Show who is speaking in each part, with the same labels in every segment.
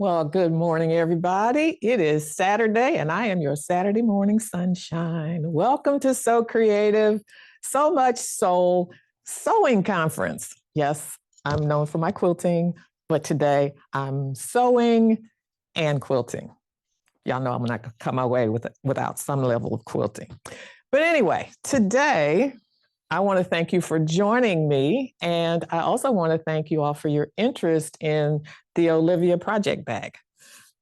Speaker 1: Well, good morning, everybody. It is Saturday, and I am your Saturday morning sunshine. Welcome to So Creative, So Much Soul Sewing Conference. Yes, I'm known for my quilting, but today I'm sewing and quilting. Y'all know I'm not going to come away without some level of quilting. But anyway, today I want to thank you for joining me. And I also want to thank you all for your interest in the Olivia Project Bag.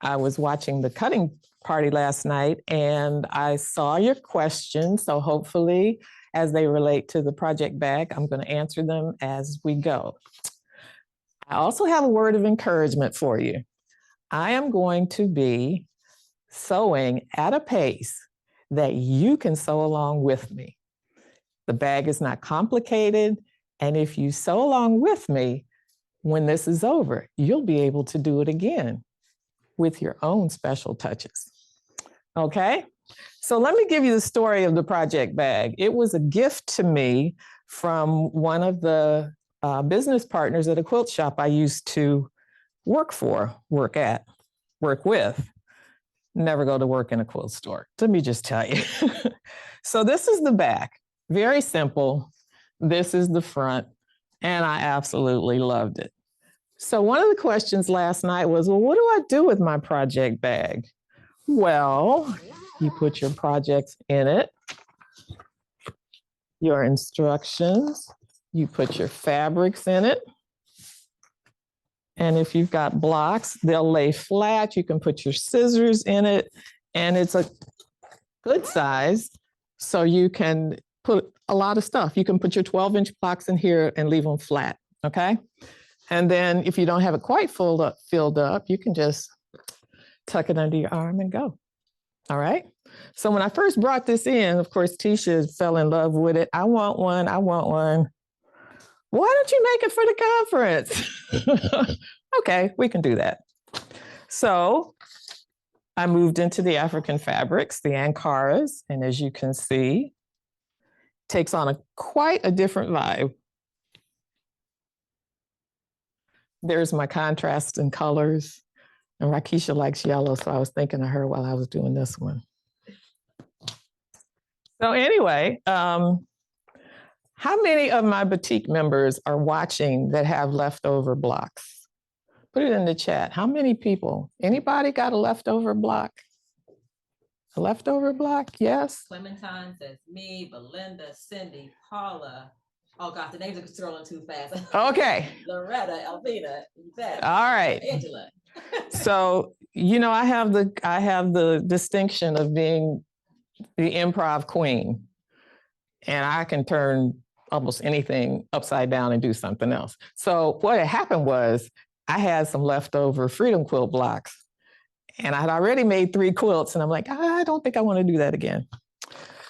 Speaker 1: I was watching the cutting party last night and I saw your questions. So hopefully, as they relate to the project bag, I'm going to answer them as we go. I also have a word of encouragement for you. I am going to be sewing at a pace that you can sew along with me. The bag is not complicated. And if you sew along with me, when this is over, you'll be able to do it again with your own special touches. Okay? So let me give you the story of the project bag. It was a gift to me from one of the business partners at a quilt shop I used to work with. Never go to work in a quilt store. Let me just tell you. So this is the back. Very simple. This is the front, and I absolutely loved it. So one of the questions last night was, well, what do I do with my project bag? Well, you put your projects in it, your instructions, you put your fabrics in it, and if you've got blocks, they'll lay flat. You can put your scissors in it, and it's a good size, so you can put a lot of stuff. You can put your 12-inch blocks in here and leave them flat, okay? And then if you don't have it quite filled up, you can just tuck it under your arm and go, all right? So when I first brought this in, of course, Tisha fell in love with it. I want one. Why don't you make it for the conference? Okay, we can do that. So I moved into the African fabrics, the Ankaras, and as you can see, takes on quite a different vibe. There's my contrast in colors. And Rakisha likes yellow, so I was thinking of her while I was doing this one. So anyway, how many of my boutique members are watching that have leftover blocks? Put it in the chat. How many people? Anybody got a leftover block? A leftover block? Yes.
Speaker 2: Clementine says me, Belinda, Cindy, Paula. Oh gosh, the names are scrolling too fast.
Speaker 1: Okay.
Speaker 2: Loretta, Elvina, Beth,
Speaker 1: all right.
Speaker 2: Angela.
Speaker 1: So, you know, I have the distinction of being the improv queen, and I can turn almost anything upside down and do something else. So what had happened was I had some leftover Freedom Quilt blocks. And I had already made 3 quilts, and I'm like, I don't think I want to do that again.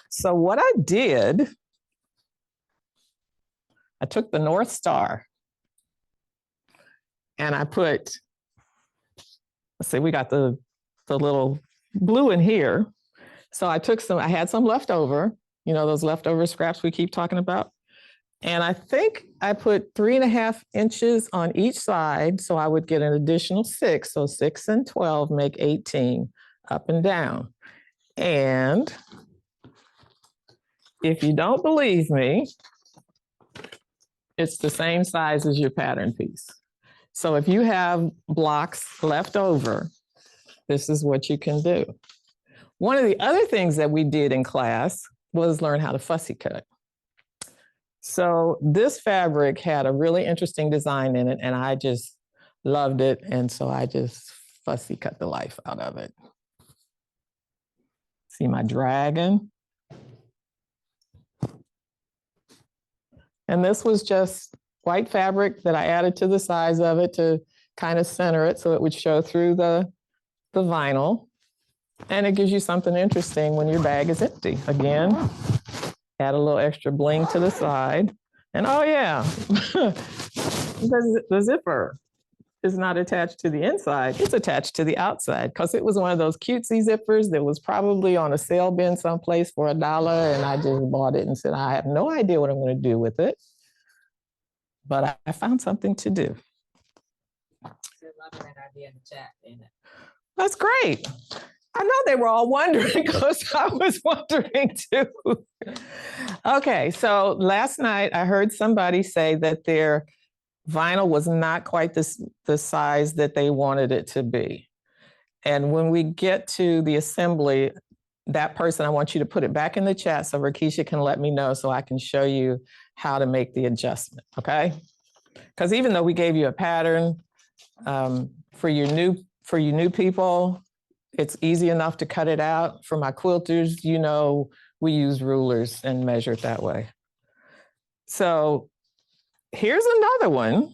Speaker 1: So what I did, I took the North Star, and I put, let's see, we got the little blue in here. So I had some left over, you know, those leftover scraps we keep talking about. And I think I put 3.5 inches on each side, so I would get an additional 6. So 6 and 12 make 18 up and down. And if you don't believe me, it's the same size as your pattern piece. So if you have blocks left over, this is what you can do. One of the other things that we did in class was learn how to fussy cut. So this fabric had a really interesting design in it, and I just loved it. And so I just fussy cut the life out of it. See my dragon? And this was just white fabric that I added to the size of it to kind of center it so it would show through the vinyl. And it gives you something interesting when your bag is empty. Again, add a little extra bling to the side. And oh yeah, the zipper is not attached to the inside, it's attached to the outside, because it was one of those cutesy zippers that was probably on a sale bin someplace for $1, and I just bought it and said, I have no idea what I'm going to do with it, but I found something to do.
Speaker 2: loving that idea in the chat.
Speaker 1: That's great. I know they were all wondering because I was wondering too. Okay, so last night I heard somebody say that their vinyl was not quite the size that they wanted it to be. And when we get to the assembly, that person, I want you to put it back in the chat so Rakisha can let me know so I can show you how to make the adjustment, okay? Because even though we gave you a pattern for your new people, it's easy enough to cut it out. For my quilters, you know, we use rulers and measure it that way. So here's another one.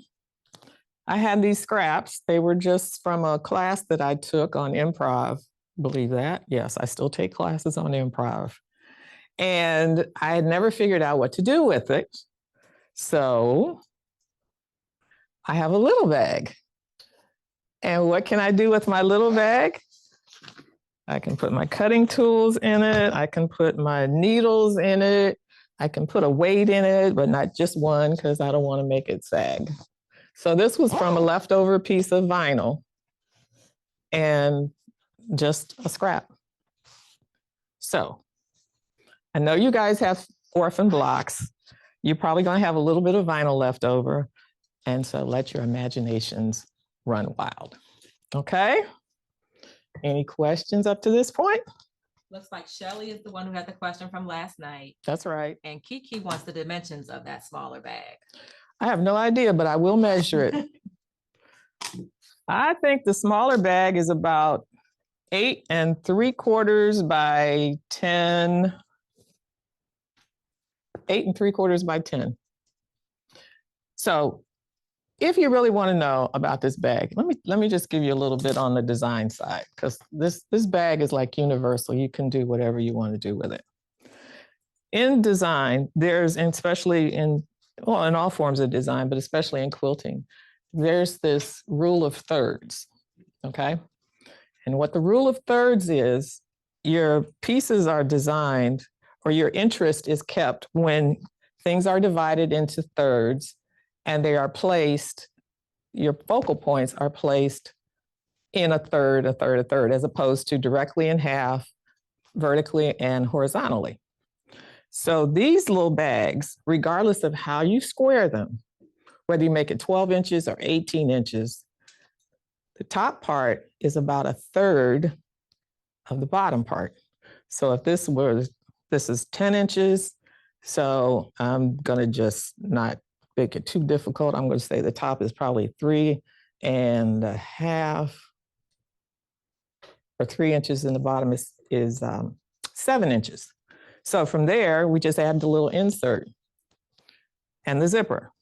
Speaker 1: I had these scraps. They were just from a class that I took on improv. Believe that? Yes, I still take classes on improv. And I had never figured out what to do with it. So I have a little bag. And what can I do with my little bag? I can put my cutting tools in it. I can put my needles in it. I can put a weight in it, but not just one because I don't want to make it sag. So this was from a leftover piece of vinyl and just a scrap. So I know you guys have orphan blocks. You're probably going to have a little bit of vinyl left over. And so let your imaginations run wild. Okay? Any questions up to this point?
Speaker 2: Looks like Shelly is the one who had the question from last night.
Speaker 1: That's right.
Speaker 2: And Kiki wants the dimensions of that smaller bag.
Speaker 1: I have no idea, but I will measure it. I think the smaller bag is about 8 3/4 by 10. 8 3/4 by 10. So if you really want to know about this bag, let me just give you a little bit on the design side, because this bag is like universal. You can do whatever you want to do with it. In design, there's, and especially in all forms of design, but especially in quilting, there's this rule of thirds, okay? And what the rule of thirds is, your pieces are designed, or your interest is kept when things are divided into thirds and they are placed, your focal points are placed in a third, a third, a third, as opposed to directly in half, vertically and horizontally. So these little bags, regardless of how you square them, whether you make it 12 inches or 18 inches, the top part is about a third of the bottom part. So if this is 10 inches, so I'm gonna just not make it too difficult. I'm gonna say the top is probably 3.5 or 3 inches, and the bottom is 7 inches. So from there, we just add the little insert and the zipper.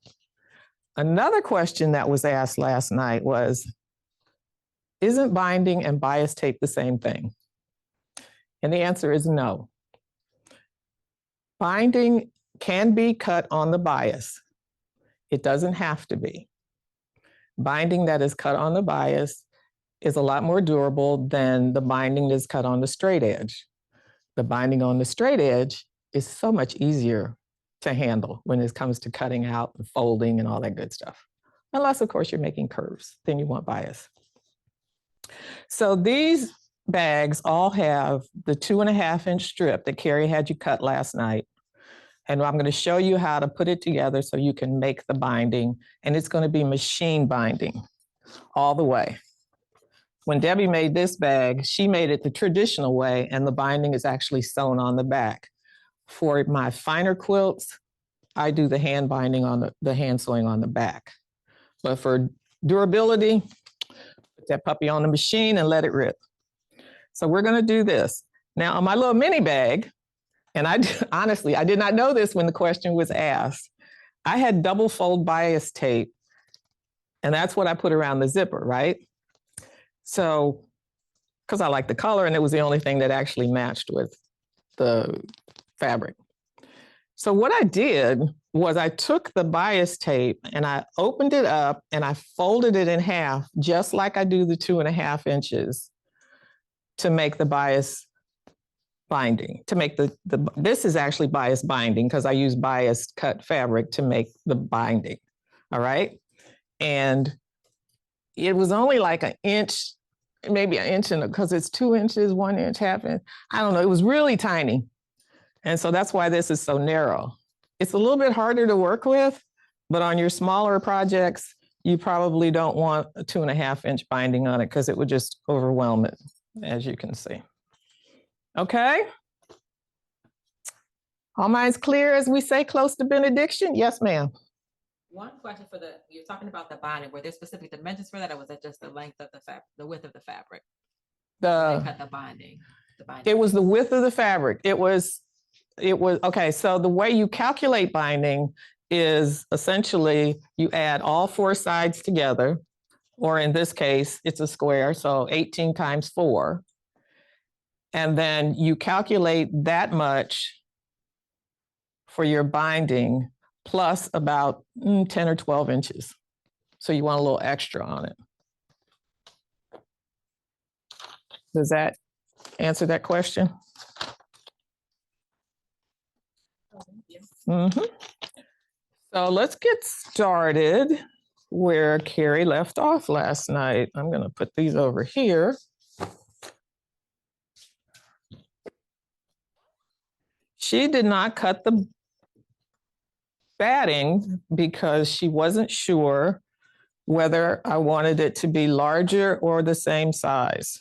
Speaker 1: Another question that was asked last night was, isn't binding and bias tape the same thing? And the answer is no. Binding can be cut on the bias. It doesn't have to be. Binding that is cut on the bias is a lot more durable than the binding that's cut on the straight edge. The binding on the straight edge is so much easier to handle when it comes to cutting out and folding and all that good stuff. Unless, of course, you're making curves, then you want bias. So these bags all have the 2.5 inch strip that Carrie had you cut last night. And I'm going to show you how to put it together so you can make the binding. And it's going to be machine binding all the way. When Debbie made this bag, she made it the traditional way, and the binding is actually sewn on the back. For my finer quilts, I do the hand binding on the hand sewing on the back. But for durability, put that puppy on the machine and let it rip. So we're going to do this. Now on my little mini bag, and honestly, I did not know this when the question was asked, I had double fold bias tape, and that's what I put around the zipper, right? So, because I like the color, and it was the only thing that actually matched with the fabric. So what I did was I took the bias tape and I opened it up and I folded it in half, just like I do the 2.5 inches to make the bias binding, to make this is actually bias binding because I use bias cut fabric to make the binding, all right? And it was only like an inch, maybe an inch, because it's 2 inches, 1 inch, half inch. I don't know. It was really tiny. And so that's why this is so narrow. It's a little bit harder to work with, but on your smaller projects, you probably don't want a 2.5 inch binding on it because it would just overwhelm it, as you can see. Okay. All minds clear, as we say, close to benediction? Yes, ma'am.
Speaker 2: One question for you're talking about the binding. Were there specific dimensions for that, or was it just the length of the fabric, the width of the fabric? They cut the binding.
Speaker 1: It was the width of the fabric. It was, okay, so the way you calculate binding is essentially you add all 4 sides together, or in this case, it's a square, so 18 times 4. And then you calculate that much for your binding plus about 10 or 12 inches. So you want a little extra on it. Does that answer that question? Mm-hmm. So let's get started where Carrie left off last night. I'm going to put these over here. She did not cut the batting because she wasn't sure whether I wanted it to be larger or the same size.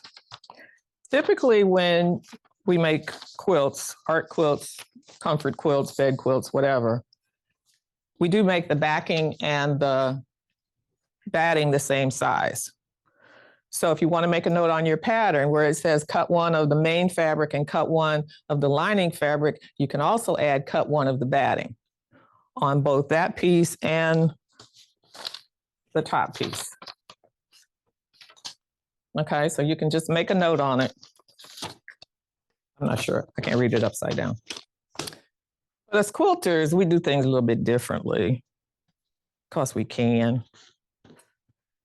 Speaker 1: Typically, when we make quilts, art quilts, comfort quilts, bed quilts, whatever, we do make the backing and the batting the same size. So if you want to make a note on your pattern where it says cut 1 of the main fabric and cut 1 of the lining fabric, you can also add cut 1 of the batting on both that piece and the top piece. Okay, so you can just make a note on it. I'm not sure, I can't read it upside down. But as quilters, we do things a little bit differently because we can.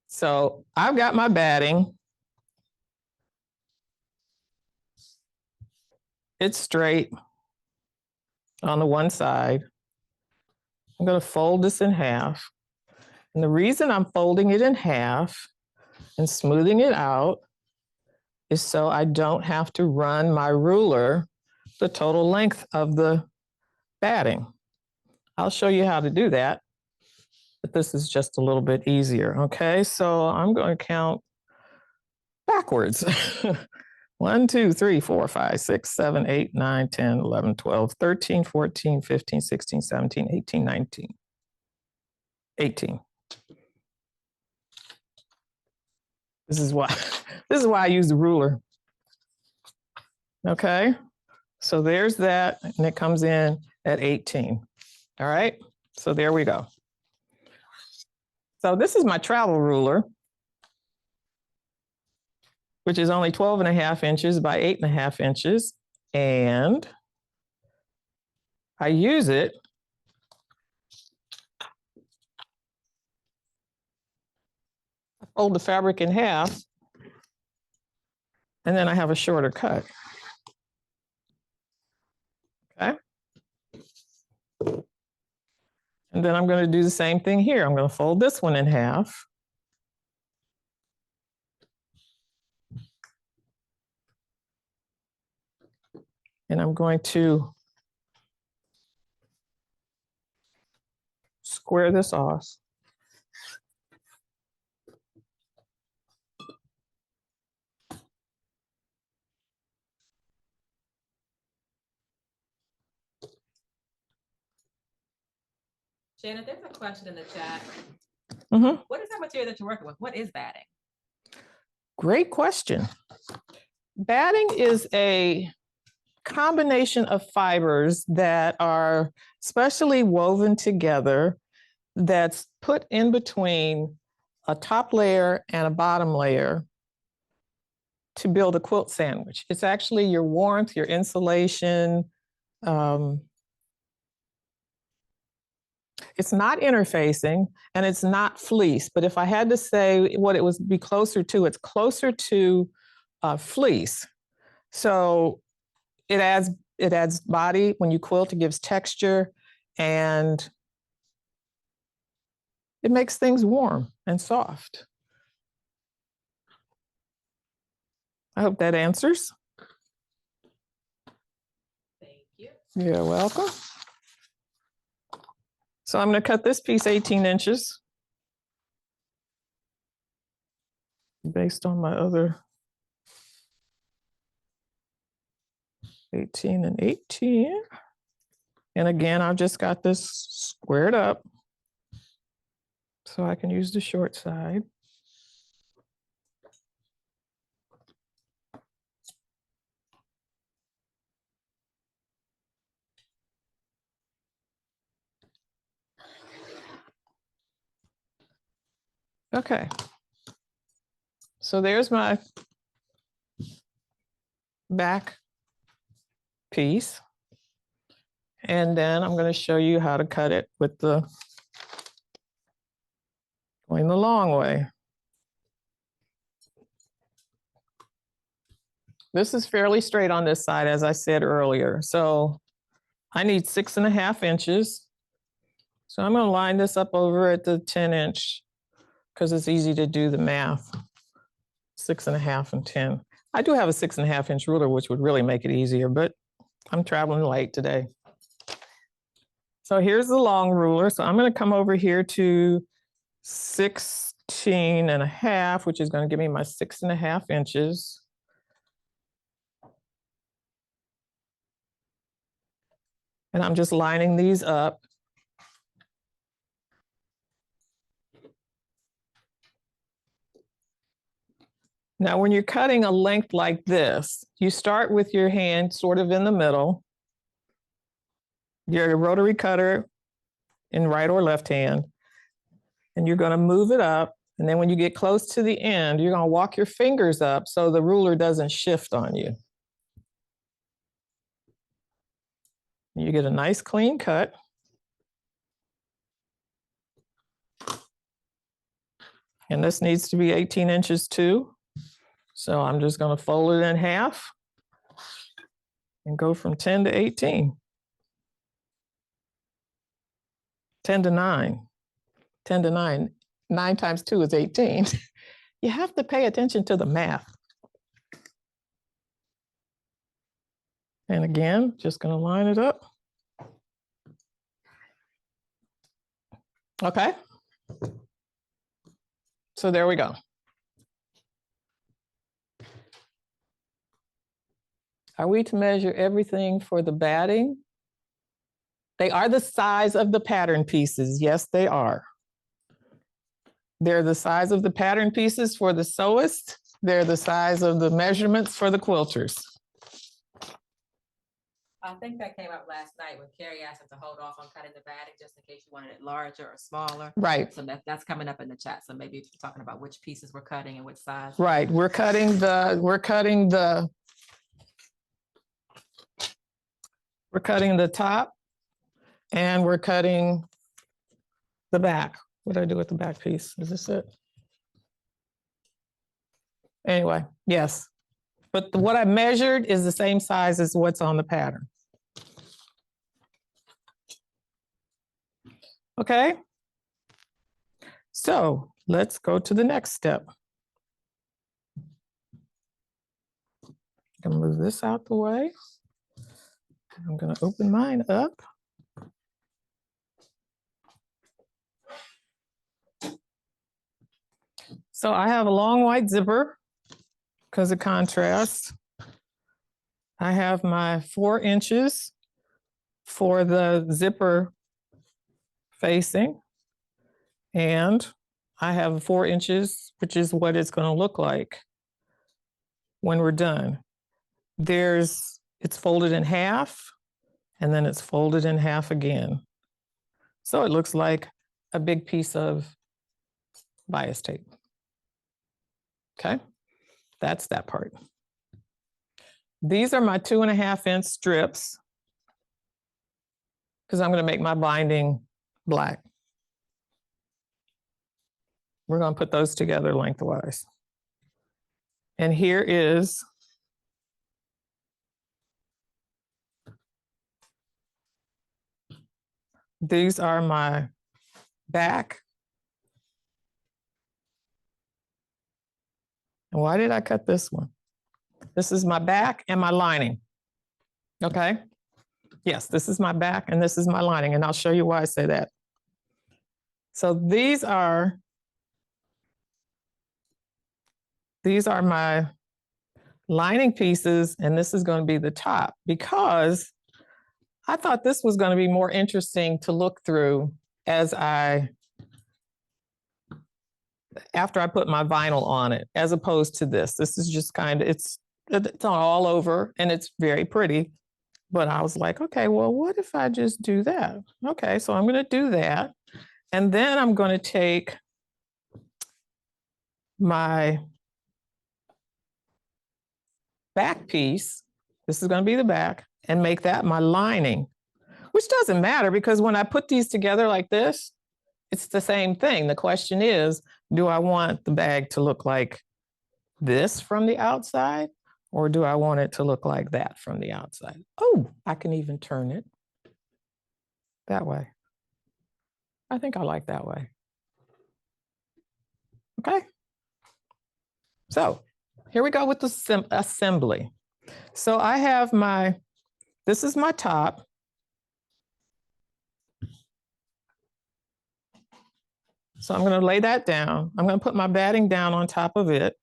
Speaker 1: So I've got my batting. It's straight on the one side. I'm going to fold this in half. And the reason I'm folding it in half and smoothing it out is so I don't have to run my ruler the total length of the batting. I'll show you how to do that, but this is just a little bit easier. Okay, so I'm going to count backwards. 1, 2, 3, 4, 5, 6, 7, 8, 9, 10, 11, 12, 13, 14, 15, 16, 17, 18, 19, 18. This is why I use the ruler. Okay, so there's that, and it comes in at 18. All right, so there we go. So this is my travel ruler, which is only 12.5 inches by 8.5 inches. And I use it I fold the fabric in half, and then I have a shorter cut. Okay. And then I'm going to do the same thing here. I'm going to fold this one in half. And I'm going to square this off.
Speaker 2: Shannon, there's a question in the chat.
Speaker 1: Mm-hmm.
Speaker 2: What is that material that you're working with? What is batting?
Speaker 1: Great question. Batting is a combination of fibers that are specially woven together that's put in between a top layer and a bottom layer to build a quilt sandwich. It's actually your warmth, your insulation. It's not interfacing and it's not fleece, but if I had to say what it would be closer to, it's closer to fleece. So it adds body when you quilt, it gives texture, and it makes things warm and soft. I hope that answers.
Speaker 2: Thank you.
Speaker 1: You're welcome. So I'm going to cut this piece 18 inches based on my other 18 and 18. And again, I've just got this squared up so I can use the short side. Okay. So there's my back piece. And then I'm going to show you how to cut it with going the long way. This is fairly straight on this side, as I said earlier. So I need 6.5 inches. So I'm going to line this up over at the 10-inch because it's easy to do the math. 6.5 and 10. I do have a 6.5-inch ruler, which would really make it easier, but I'm traveling light today. So here's the long ruler. So I'm going to come over here to 16.5, which is going to give me my 6.5 inches. And I'm just lining these up. Now, when you're cutting a length like this, you start with your hand sort of in the middle, your rotary cutter in right or left hand, and you're going to move it up. And then when you get close to the end, you're going to walk your fingers up so the ruler doesn't shift on you. You get a nice clean cut. And this needs to be 18 inches too. So I'm just going to fold it in half and go from 10 to 18. 10 to 9. 10 to 9. 9 times 2 is 18. You have to pay attention to the math. And again, just going to line it up. Okay. So there we go. Are we to measure everything for the batting? They are the size of the pattern pieces. Yes, they are. They're the size of the pattern pieces for the sewists. They're the size of the measurements for the quilters.
Speaker 2: I think that came up last night when Carrie asked us to hold off on cutting the batting just in case you wanted it larger or smaller.
Speaker 1: Right.
Speaker 2: So that's coming up in the chat. So maybe if you're talking about which pieces we're cutting and which size.
Speaker 1: Right. We're cutting the top and we're cutting the back. What did I do with the back piece? Is this it? Anyway, yes. But what I measured is the same size as what's on the pattern. Okay. So let's go to the next step. I'm gonna move this out the way. I'm gonna open mine up. So I have a long white zipper because of contrast. I have my 4 inches for the zipper facing, and I have 4 inches, which is what it's going to look like when we're done. It's folded in half, and then it's folded in half again. So it looks like a big piece of bias tape. Okay, that's that part. These are my 2.5-inch strips because I'm going to make my binding black. We're going to put those together lengthwise. And here is these are my back. And why did I cut this one? This is my back and my lining. Okay. Yes, this is my back and this is my lining. And I'll show you why I say that. So these are my lining pieces, and this is going to be the top, because I thought this was going to be more interesting to look through after I put my vinyl on it, as opposed to this. This is just kind of, it's all over and it's very pretty. But I was like, okay, well, what if I just do that? Okay, so I'm going to do that. And then I'm going to take my back piece, this is going to be the back, and make that my lining, which doesn't matter because when I put these together like this, it's the same thing. The question is, do I want the bag to look like this from the outside, or do I want it to look like that from the outside? Oh, I can even turn it that way. I think I like that way. Okay. So here we go with the assembly. So I have this is my top. So I'm going to lay that down. I'm going to put my batting down on top of it.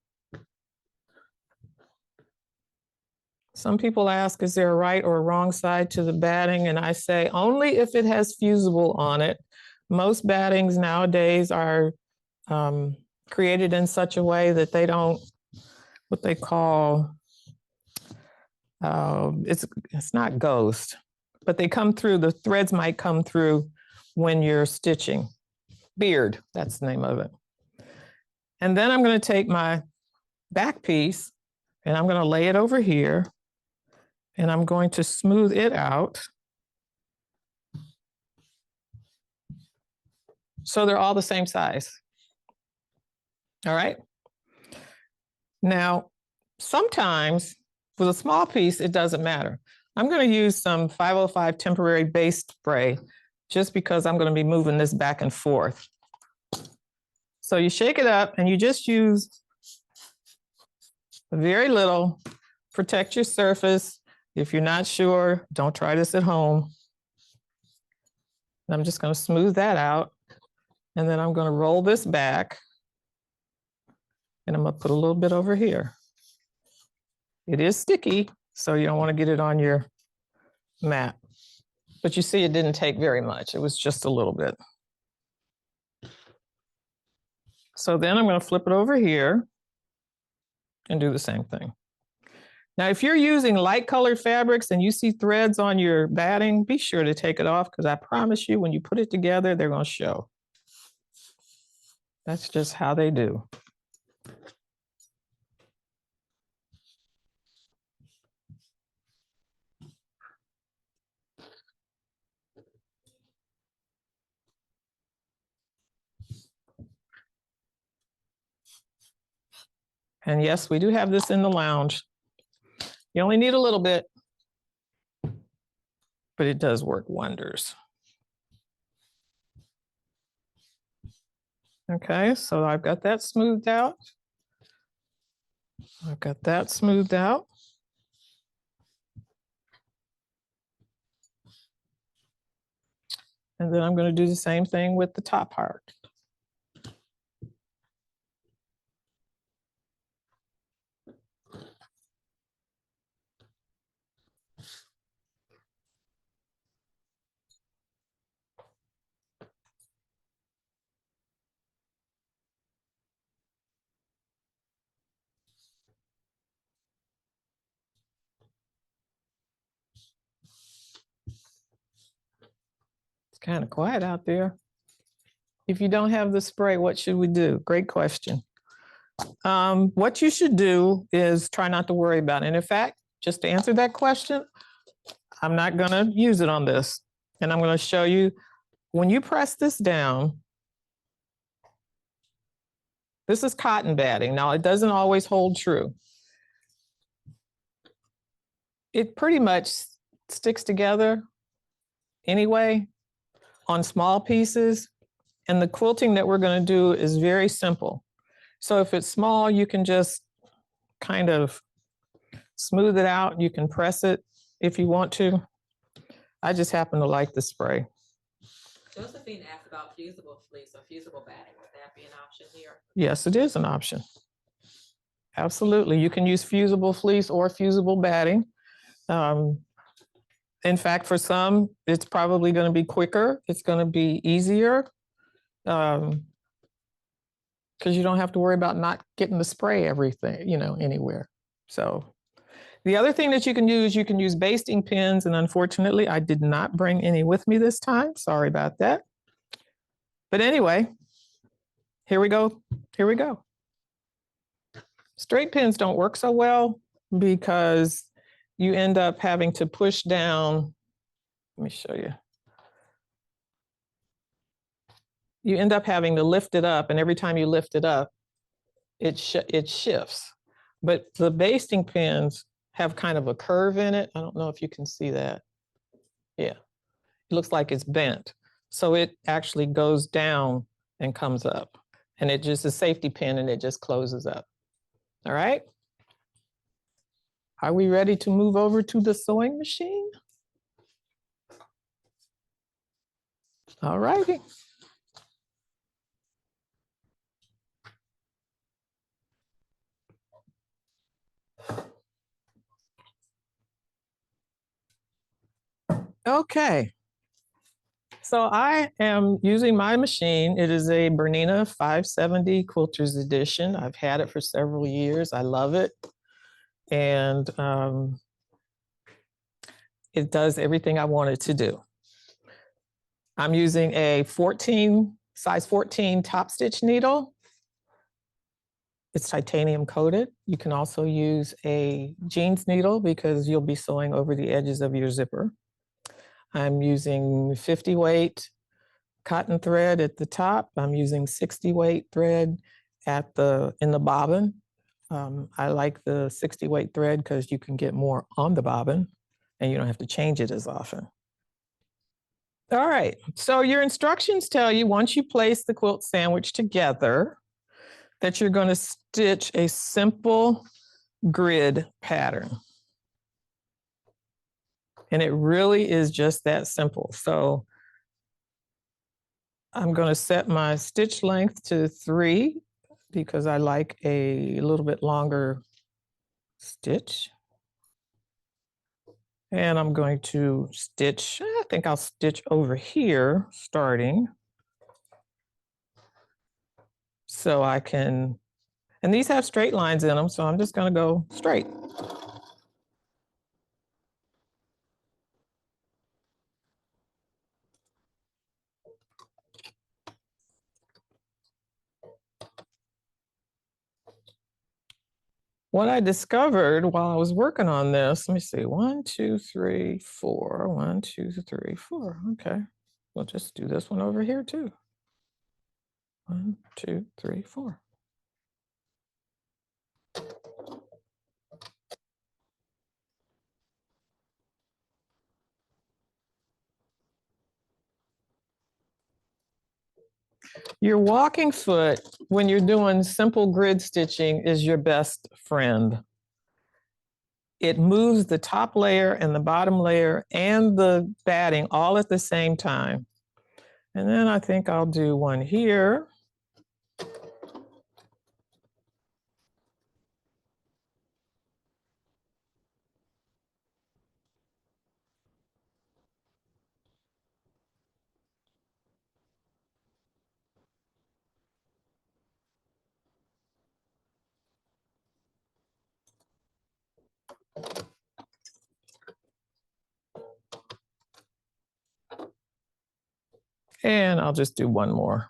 Speaker 1: Some people ask, is there a right or a wrong side to the batting? And I say, only if it has fusible on it. Most battings nowadays are created in such a way that they don't, what they call, it's not ghost, but they come through, the threads might come through when you're stitching. Beard, that's the name of it. And then I'm going to take my back piece and I'm going to lay it over here and I'm going to smooth it out so they're all the same size. All right. Now, sometimes with a small piece, it doesn't matter. I'm going to use some 505 temporary base spray just because I'm going to be moving this back and forth. So you shake it up and you just use very little, protect your surface. If you're not sure, don't try this at home. I'm just going to smooth that out. And then I'm going to roll this back. And I'm going to put a little bit over here. It is sticky, so you don't want to get it on your mat. But you see, it didn't take very much. It was just a little bit. So then I'm going to flip it over here and do the same thing. Now, if you're using light colored fabrics and you see threads on your batting, be sure to take it off because I promise you, when you put it together, they're going to show. That's just how they do. And yes, we do have this in the lounge. You only need a little bit, but it does work wonders. Okay, so I've got that smoothed out. I've got that smoothed out. And then I'm going to do the same thing with the top part. Kind of quiet out there. If you don't have the spray, what should we do? Great question. What you should do is try not to worry about it. And in fact, just to answer that question, I'm not going to use it on this. And I'm going to show you when you press this down. This is cotton batting. Now, it doesn't always hold true. It pretty much sticks together anyway on small pieces. And the quilting that we're going to do is very simple. So if it's small, you can just kind of smooth it out. You can press it if you want to. I just happen to like the spray.
Speaker 2: Josephine asked about fusible fleece or fusible batting. Would that be an option here?
Speaker 1: Yes, it is an option. Absolutely. You can use fusible fleece or fusible batting. In fact, for some, it's probably going to be quicker. It's going to be easier because you don't have to worry about not getting the spray everything, anywhere. So the other thing that you can use basting pins. And unfortunately, I did not bring any with me this time. Sorry about that. But anyway, here we go. Here we go. Straight pins don't work so well because you end up having to push down. Let me show you. You end up having to lift it up, and every time you lift it up, it shifts. But the basting pins have kind of a curve in it. I don't know if you can see that. Yeah, it looks like it's bent. So it actually goes down and comes up. And it just a safety pin, and it just closes up. All right. Are we ready to move over to the sewing machine? All righty. Okay. So I am using my machine. It is a Bernina 570 Quilters Edition. I've had it for several years. I love it. And it does everything I want it to do. I'm using a size 14 top stitch needle. It's titanium coated. You can also use a jeans needle because you'll be sewing over the edges of your zipper. I'm using 50 weight cotton thread at the top. I'm using 60 weight thread in the bobbin. I like the 60 weight thread because you can get more on the bobbin and you don't have to change it as often. All right, so your instructions tell you once you place the quilt sandwich together that you're going to stitch a simple grid pattern. And it really is just that simple. So I'm going to set my stitch length to 3 because I like a little bit longer stitch. And I'm going to stitch, I think I'll stitch over here starting. So I can, and these have straight lines in them, so I'm just going to go straight. What I discovered while I was working on this, let me see, 1, 2, 3, 4, 1, 2, 3, 4. Okay, we'll just do this one over here too. 1, 2, 3, 4. Your walking foot, when you're doing simple grid stitching, is your best friend. It moves the top layer and the bottom layer and the batting all at the same time. And then I think I'll do one here. And I'll just do one more.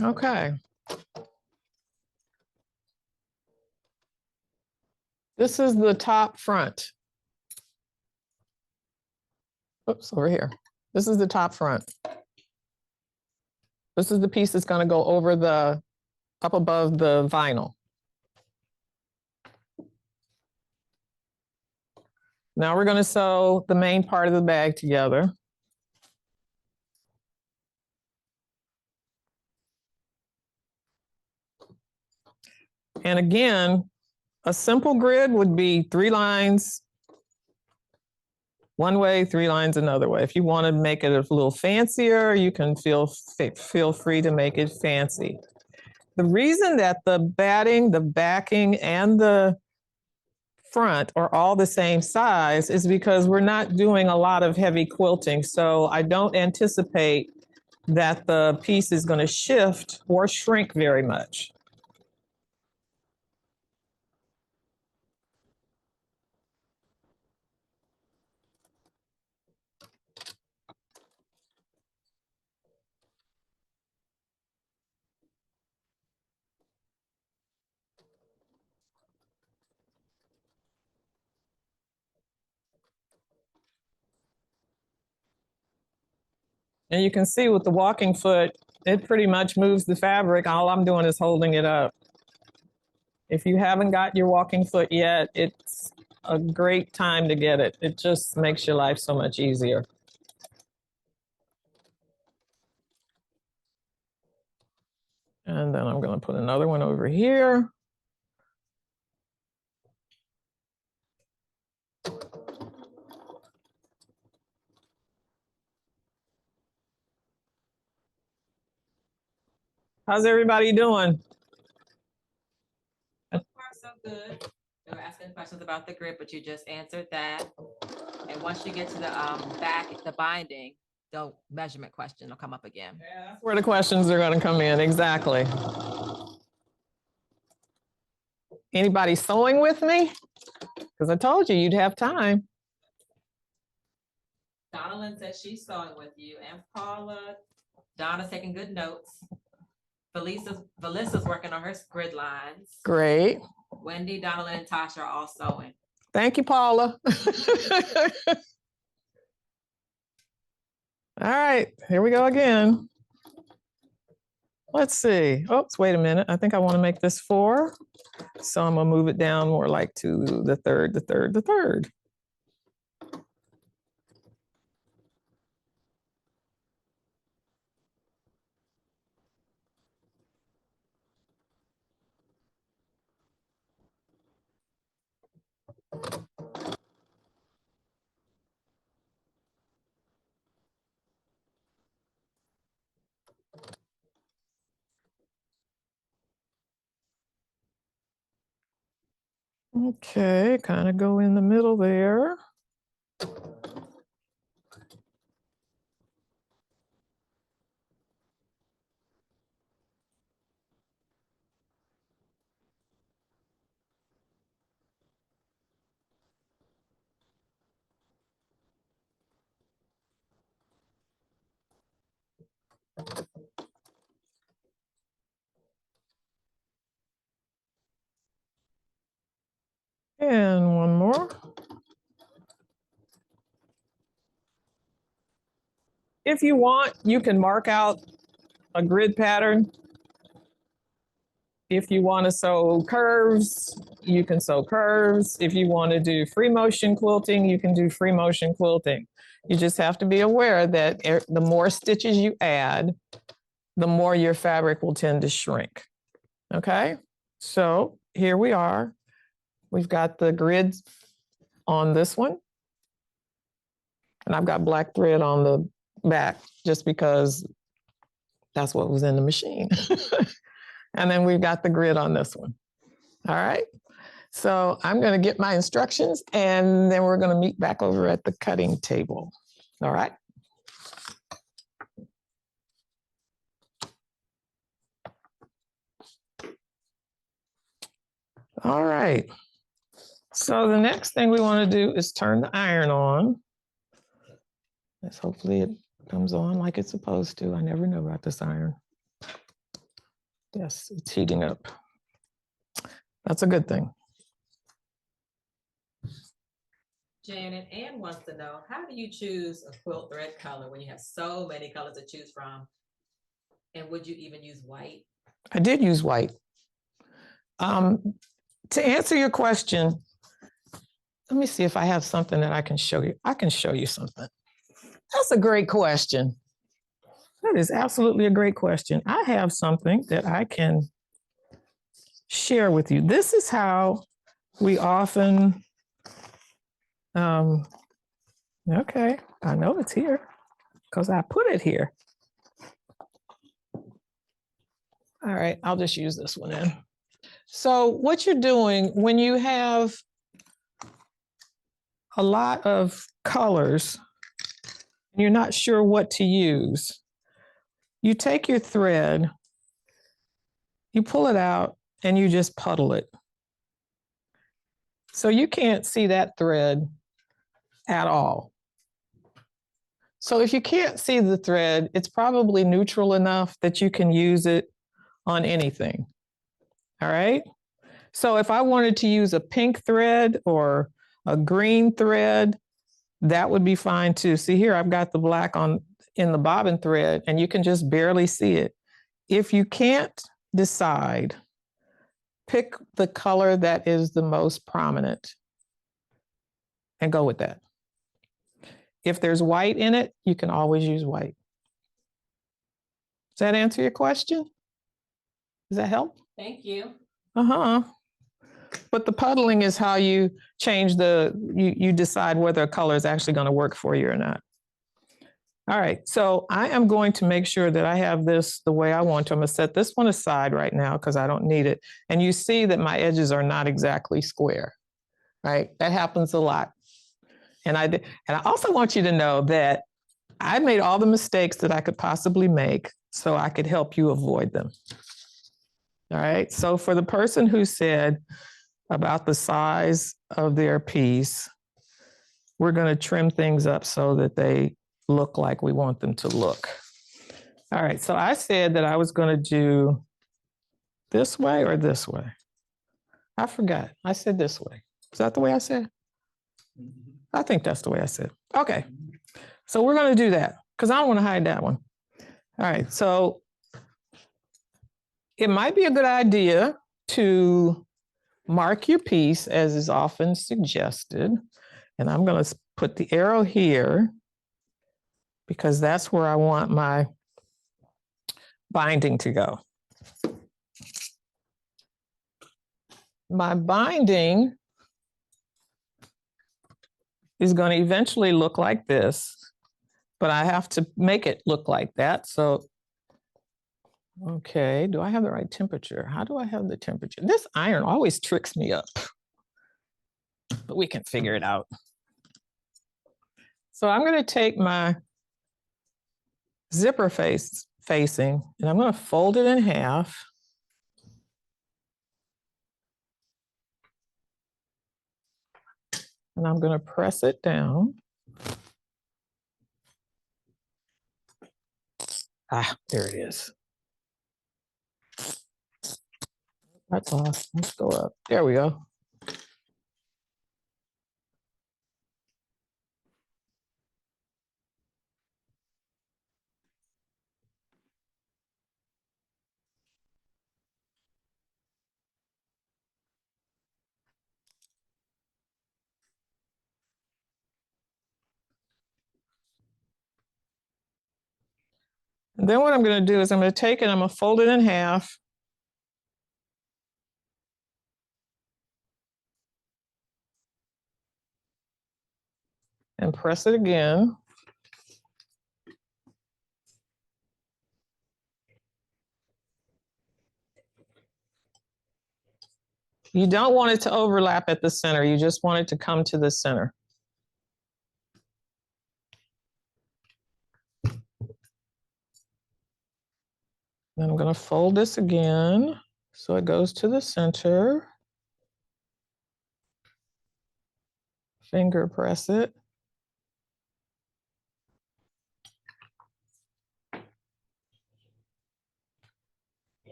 Speaker 1: Okay. This is the top front. Oops, over here. This is the top front. This is the piece that's going to go over the, up above the vinyl. Now we're going to sew the main part of the bag together. And again, a simple grid would be 3 lines one way, 3 lines another way. If you want to make it a little fancier, you can feel free to make it fancy. The reason that the batting, the backing, and the front are all the same size is because we're not doing a lot of heavy quilting. So I don't anticipate that the piece is going to shift or shrink very much. And you can see with the walking foot, it pretty much moves the fabric. All I'm doing is holding it up. If you haven't got your walking foot yet, it's a great time to get it. It just makes your life so much easier. And then I'm going to put another one over here. How's everybody doing?
Speaker 2: So good. They were asking questions about the grid, but you just answered that. And once you get to the back, the binding, the measurement question will come up again.
Speaker 1: Yeah, that's where the questions are going to come in. Exactly. Anybody sewing with me? Because I told you you'd have time.
Speaker 2: Donalyn says she's sewing with you, and Paula. Donna's taking good notes. Melissa's working on her grid lines.
Speaker 1: Great.
Speaker 2: Wendy, Donalyn, and Tasha are all sewing.
Speaker 1: Thank you, Paula. All right, here we go again. Let's see. Oops, wait a minute. I think I want to make this 4. So I'm going to move it down more like to the third, the third, the third. Okay, kind of go in the middle there. And one more. If you want, you can mark out a grid pattern. If you want to sew curves, you can sew curves. If you want to do free motion quilting, you can do free motion quilting. You just have to be aware that the more stitches you add, the more your fabric will tend to shrink. Okay, so here we are. We've got the grids on this one. And I've got black thread on the back just because that's what was in the machine. And then we've got the grid on this one. All right. So I'm going to get my instructions and then we're going to meet back over at the cutting table. All right. All right. So the next thing we want to do is turn the iron on. Let's hopefully it comes on like it's supposed to. I never know about this iron. Yes, it's heating up. That's a good thing.
Speaker 2: Janet Ann wants to know, how do you choose a quilt thread color when you have so many colors to choose from? And would you even use white?
Speaker 1: I did use white. To answer your question, let me see if I have something that I can show you. I can show you something. That's a great question. That is absolutely a great question. I have something that I can share with you. This is how we often, okay, I know it's here because I put it here. All right, I'll just use this one in. So what you're doing when you have a lot of colors and you're not sure what to use, you take your thread, you pull it out, and you just puddle it. So you can't see that thread at all. So if you can't see the thread, it's probably neutral enough that you can use it on anything. All right. So if I wanted to use a pink thread or a green thread, that would be fine too. See here, I've got the black in the bobbin thread and you can just barely see it. If you can't decide, pick the color that is the most prominent and go with that. If there's white in it, you can always use white. Does that answer your question? Does that help?
Speaker 2: Thank you.
Speaker 1: But the puddling is how you change you decide whether a color is actually going to work for you or not. All right, so I am going to make sure that I have this the way I want to. I'm going to set this one aside right now because I don't need it. And you see that my edges are not exactly square, right? That happens a lot. And I also want you to know that I made all the mistakes that I could possibly make so I could help you avoid them. All right, so for the person who said about the size of their piece, we're going to trim things up so that they look like we want them to look. All right, so I said that I was going to do this way or this way. I forgot. I said this way. Is that the way I said? I think that's the way I said. Okay, so we're going to do that because I don't want to hide that one. All right, so it might be a good idea to mark your piece as is often suggested. And I'm going to put the arrow here because that's where I want my binding to go. My binding is going to eventually look like this, but I have to make it look like that. So, okay, do I have the right temperature? How do I have the temperature? This iron always tricks me up, but we can figure it out. So I'm going to take my zipper facing, and I'm going to fold it in half. And I'm going to press it down. Ah, there it is. That's off. Let's go up. There we go. And then what I'm going to do is I'm going to take it, I'm going to fold it in half. And press it again. You don't want it to overlap at the center. You just want it to come to the center. Then I'm going to fold this again so it goes to the center. Finger press it.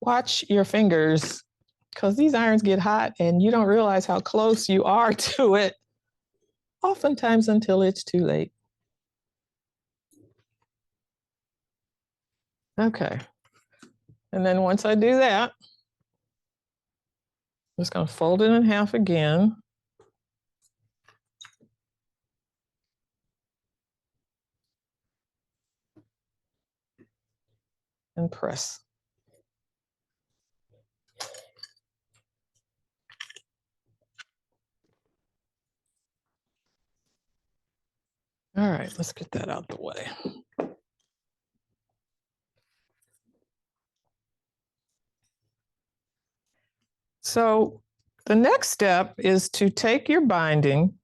Speaker 1: Watch your fingers because these irons get hot and you don't realize how close you are to it, oftentimes until it's too late. Okay. And then once I do that, I'm just going to fold it in half again. And press. All right, let's get that out the way. So the next step is to take your binding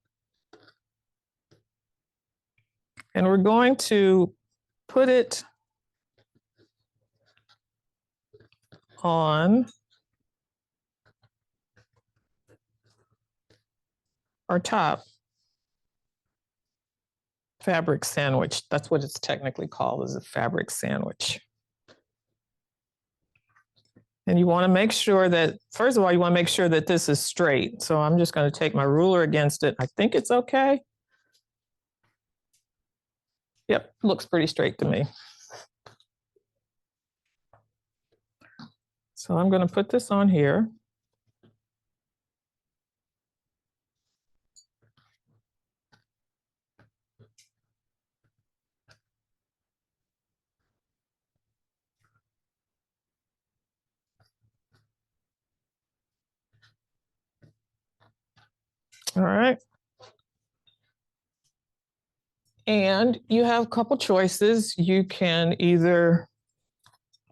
Speaker 1: and we're going to put it on our top fabric sandwich. That's what it's technically called, is a fabric sandwich. And you want to make sure that, first of all, you want to make sure that this is straight. So I'm just going to take my ruler against it. I think it's okay. Yep, looks pretty straight to me. So I'm going to put this on here. All right. And you have a couple choices. You can either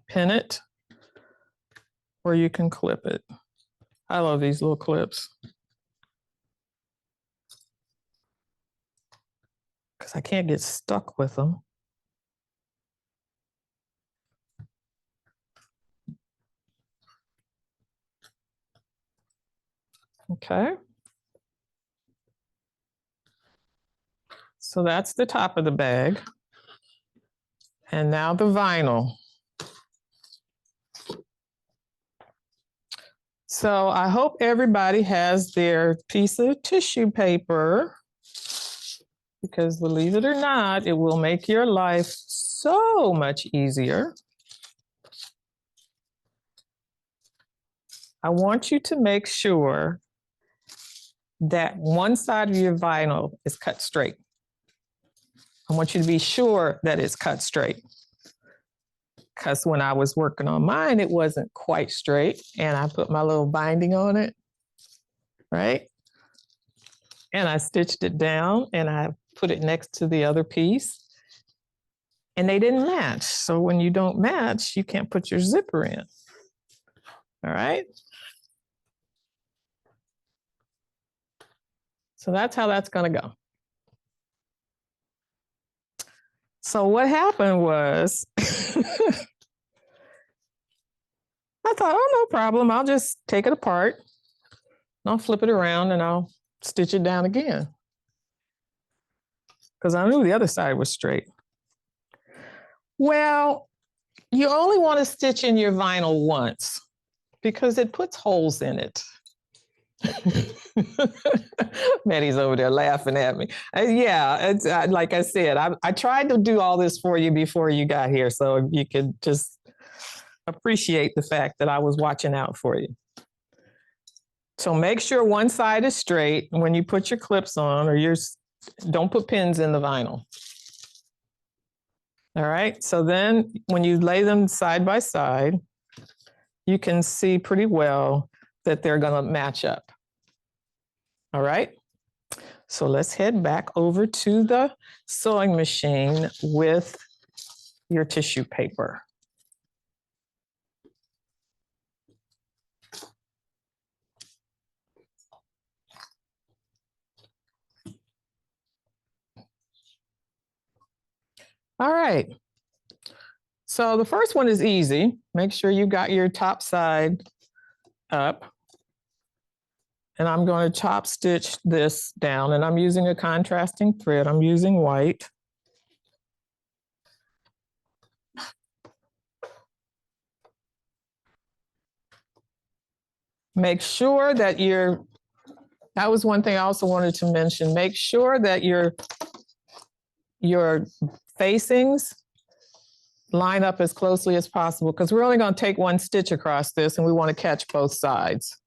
Speaker 1: pin it or you can clip it. I love these little clips because I can't get stuck with them. Okay. So that's the top of the bag. And now the vinyl. So I hope everybody has their piece of tissue paper, because believe it or not, it will make your life so much easier. I want you to make sure that one side of your vinyl is cut straight. I want you to be sure that it's cut straight. Because when I was working on mine, it wasn't quite straight. And I put my little binding on it, right? And I stitched it down and I put it next to the other piece. And they didn't match. So when you don't match, you can't put your zipper in. All right? So that's how that's going to go. So what happened was, I thought, oh, no problem. I'll just take it apart. And I'll flip it around and I'll stitch it down again. Because I knew the other side was straight. Well, you only want to stitch in your vinyl once because it puts holes in it. Maddie's over there laughing at me. Yeah, it's like I said, I tried to do all this for you before you got here, so you could just appreciate the fact that I was watching out for you. So make sure one side is straight when you put your clips on, or don't put pins in the vinyl. All right, so then when you lay them side by side, you can see pretty well that they're going to match up. All right, so let's head back over to the sewing machine with your tissue paper. All right, so the first one is easy. Make sure you got your top side up. And I'm going to top stitch this down, and I'm using a contrasting thread. I'm using white. Make sure that that was one thing I also wanted to mention. Make sure that your facings line up as closely as possible because we're only going to take one stitch across this and we want to catch both sides.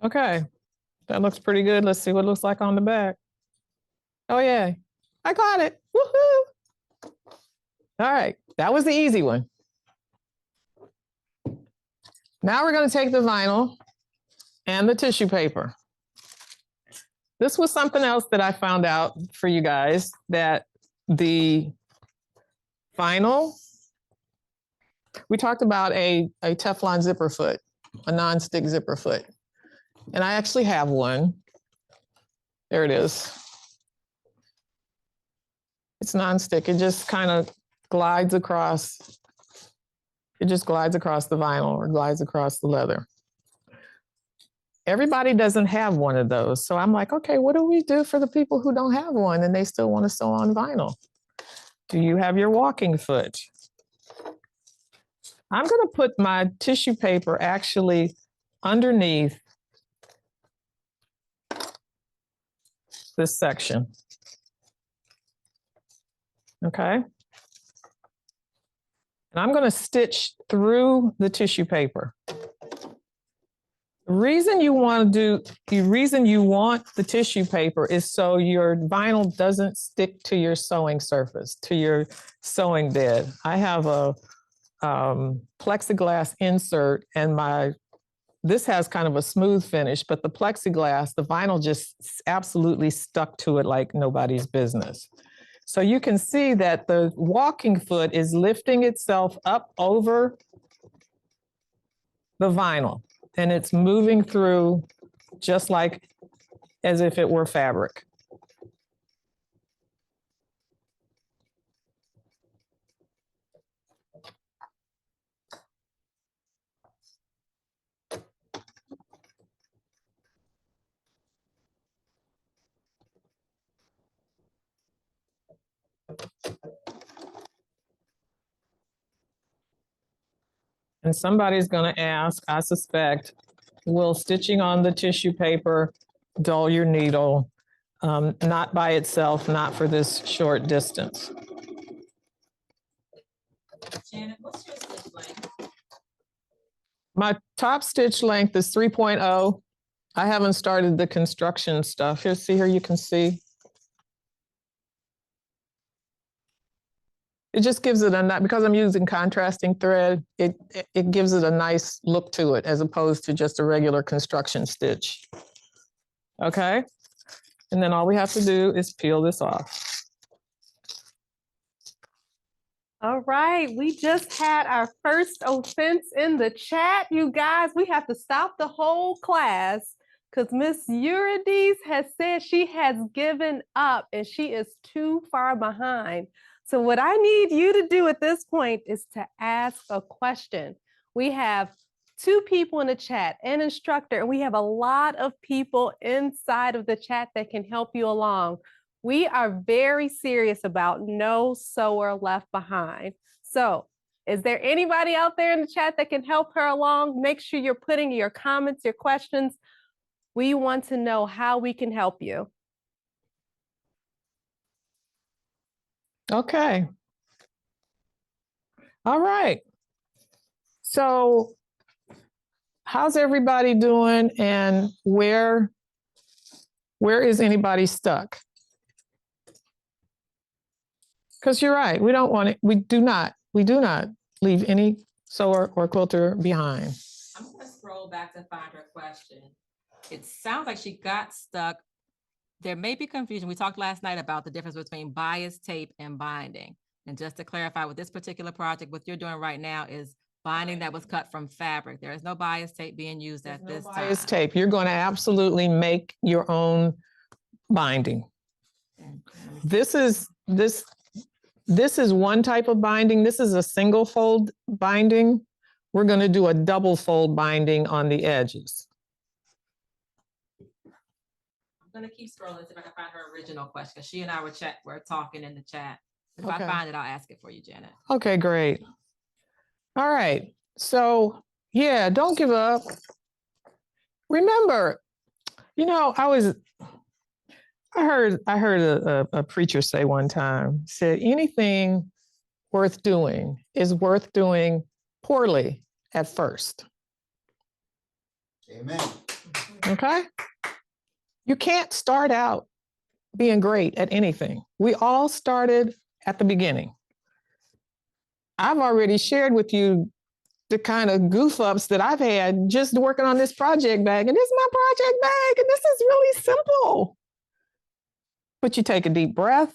Speaker 1: Okay, that looks pretty good. Let's see what it looks like on the back. Oh yeah, I got it. Woohoo! All right, that was the easy one. Now we're going to take the vinyl and the tissue paper. This was something else that I found out for you guys, that the vinyl, we talked about a Teflon zipper foot, a non-stick zipper foot. And I actually have one. There it is. It's non-stick. It just kind of glides across. It just glides across the vinyl or glides across the leather. Everybody doesn't have one of those. So I'm like, okay, what do we do for the people who don't have one and they still want to sew on vinyl? Do you have your walking foot? I'm going to put my tissue paper actually underneath this section. Okay. And I'm going to stitch through the tissue paper. The reason you want the tissue paper is so your vinyl doesn't stick to your sewing surface, to your sewing bed. I have a plexiglass insert, and this has kind of a smooth finish, but the plexiglass, the vinyl just absolutely stuck to it like nobody's business. So you can see that the walking foot is lifting itself up over the vinyl, and it's moving through just like as if it were fabric. And somebody's going to ask, I suspect, will stitching on the tissue paper dull your needle? Not by itself, not for this short distance.
Speaker 2: Janet, what's your stitch length?
Speaker 1: My top stitch length is 3.0. I haven't started the construction stuff. Here, see here, you can see. It just gives it because I'm using contrasting thread, it gives it a nice look to it as opposed to just a regular construction stitch. Okay, and then all we have to do is peel this off.
Speaker 3: All right, we just had our first offense in the chat, you guys. We have to stop the whole class because Miss Eurydice has said she has given up and she is too far behind. So what I need you to do at this point is to ask a question. We have 2 people in the chat, an instructor, and we have a lot of people inside of the chat that can help you along. We are very serious about no sewer left behind. So is there anybody out there in the chat that can help her along? Make sure you're putting your comments, your questions. We want to know how we can help you.
Speaker 1: Okay. All right. So how's everybody doing, and where is anybody stuck? Because you're right, we don't want it, we do not leave any sewer or quilter behind.
Speaker 2: I'm going to scroll back to find her question. It sounds like she got stuck. There may be confusion. We talked last night about the difference between bias tape and binding. And just to clarify, with this particular project, what you're doing right now is binding that was cut from fabric. There is no bias tape being used at this time.
Speaker 1: Bias tape. You're going to absolutely make your own binding. This is one type of binding. This is a single fold binding. We're going to do a double fold binding on the edges.
Speaker 2: I'm going to keep scrolling, see if I can find her original question, because she and I were talking in the chat. If I
Speaker 1: Okay.
Speaker 2: find it, I'll ask it for you, Janet.
Speaker 1: Okay, great. All right. So yeah, don't give up. Remember, you know, I heard a preacher say one time, said anything worth doing is worth doing poorly at first.
Speaker 4: Amen.
Speaker 1: Okay? You can't start out being great at anything. We all started at the beginning. I've already shared with you the kind of goof ups that I've had just working on this project bag. And this is my project bag, and this is really simple. But you take a deep breath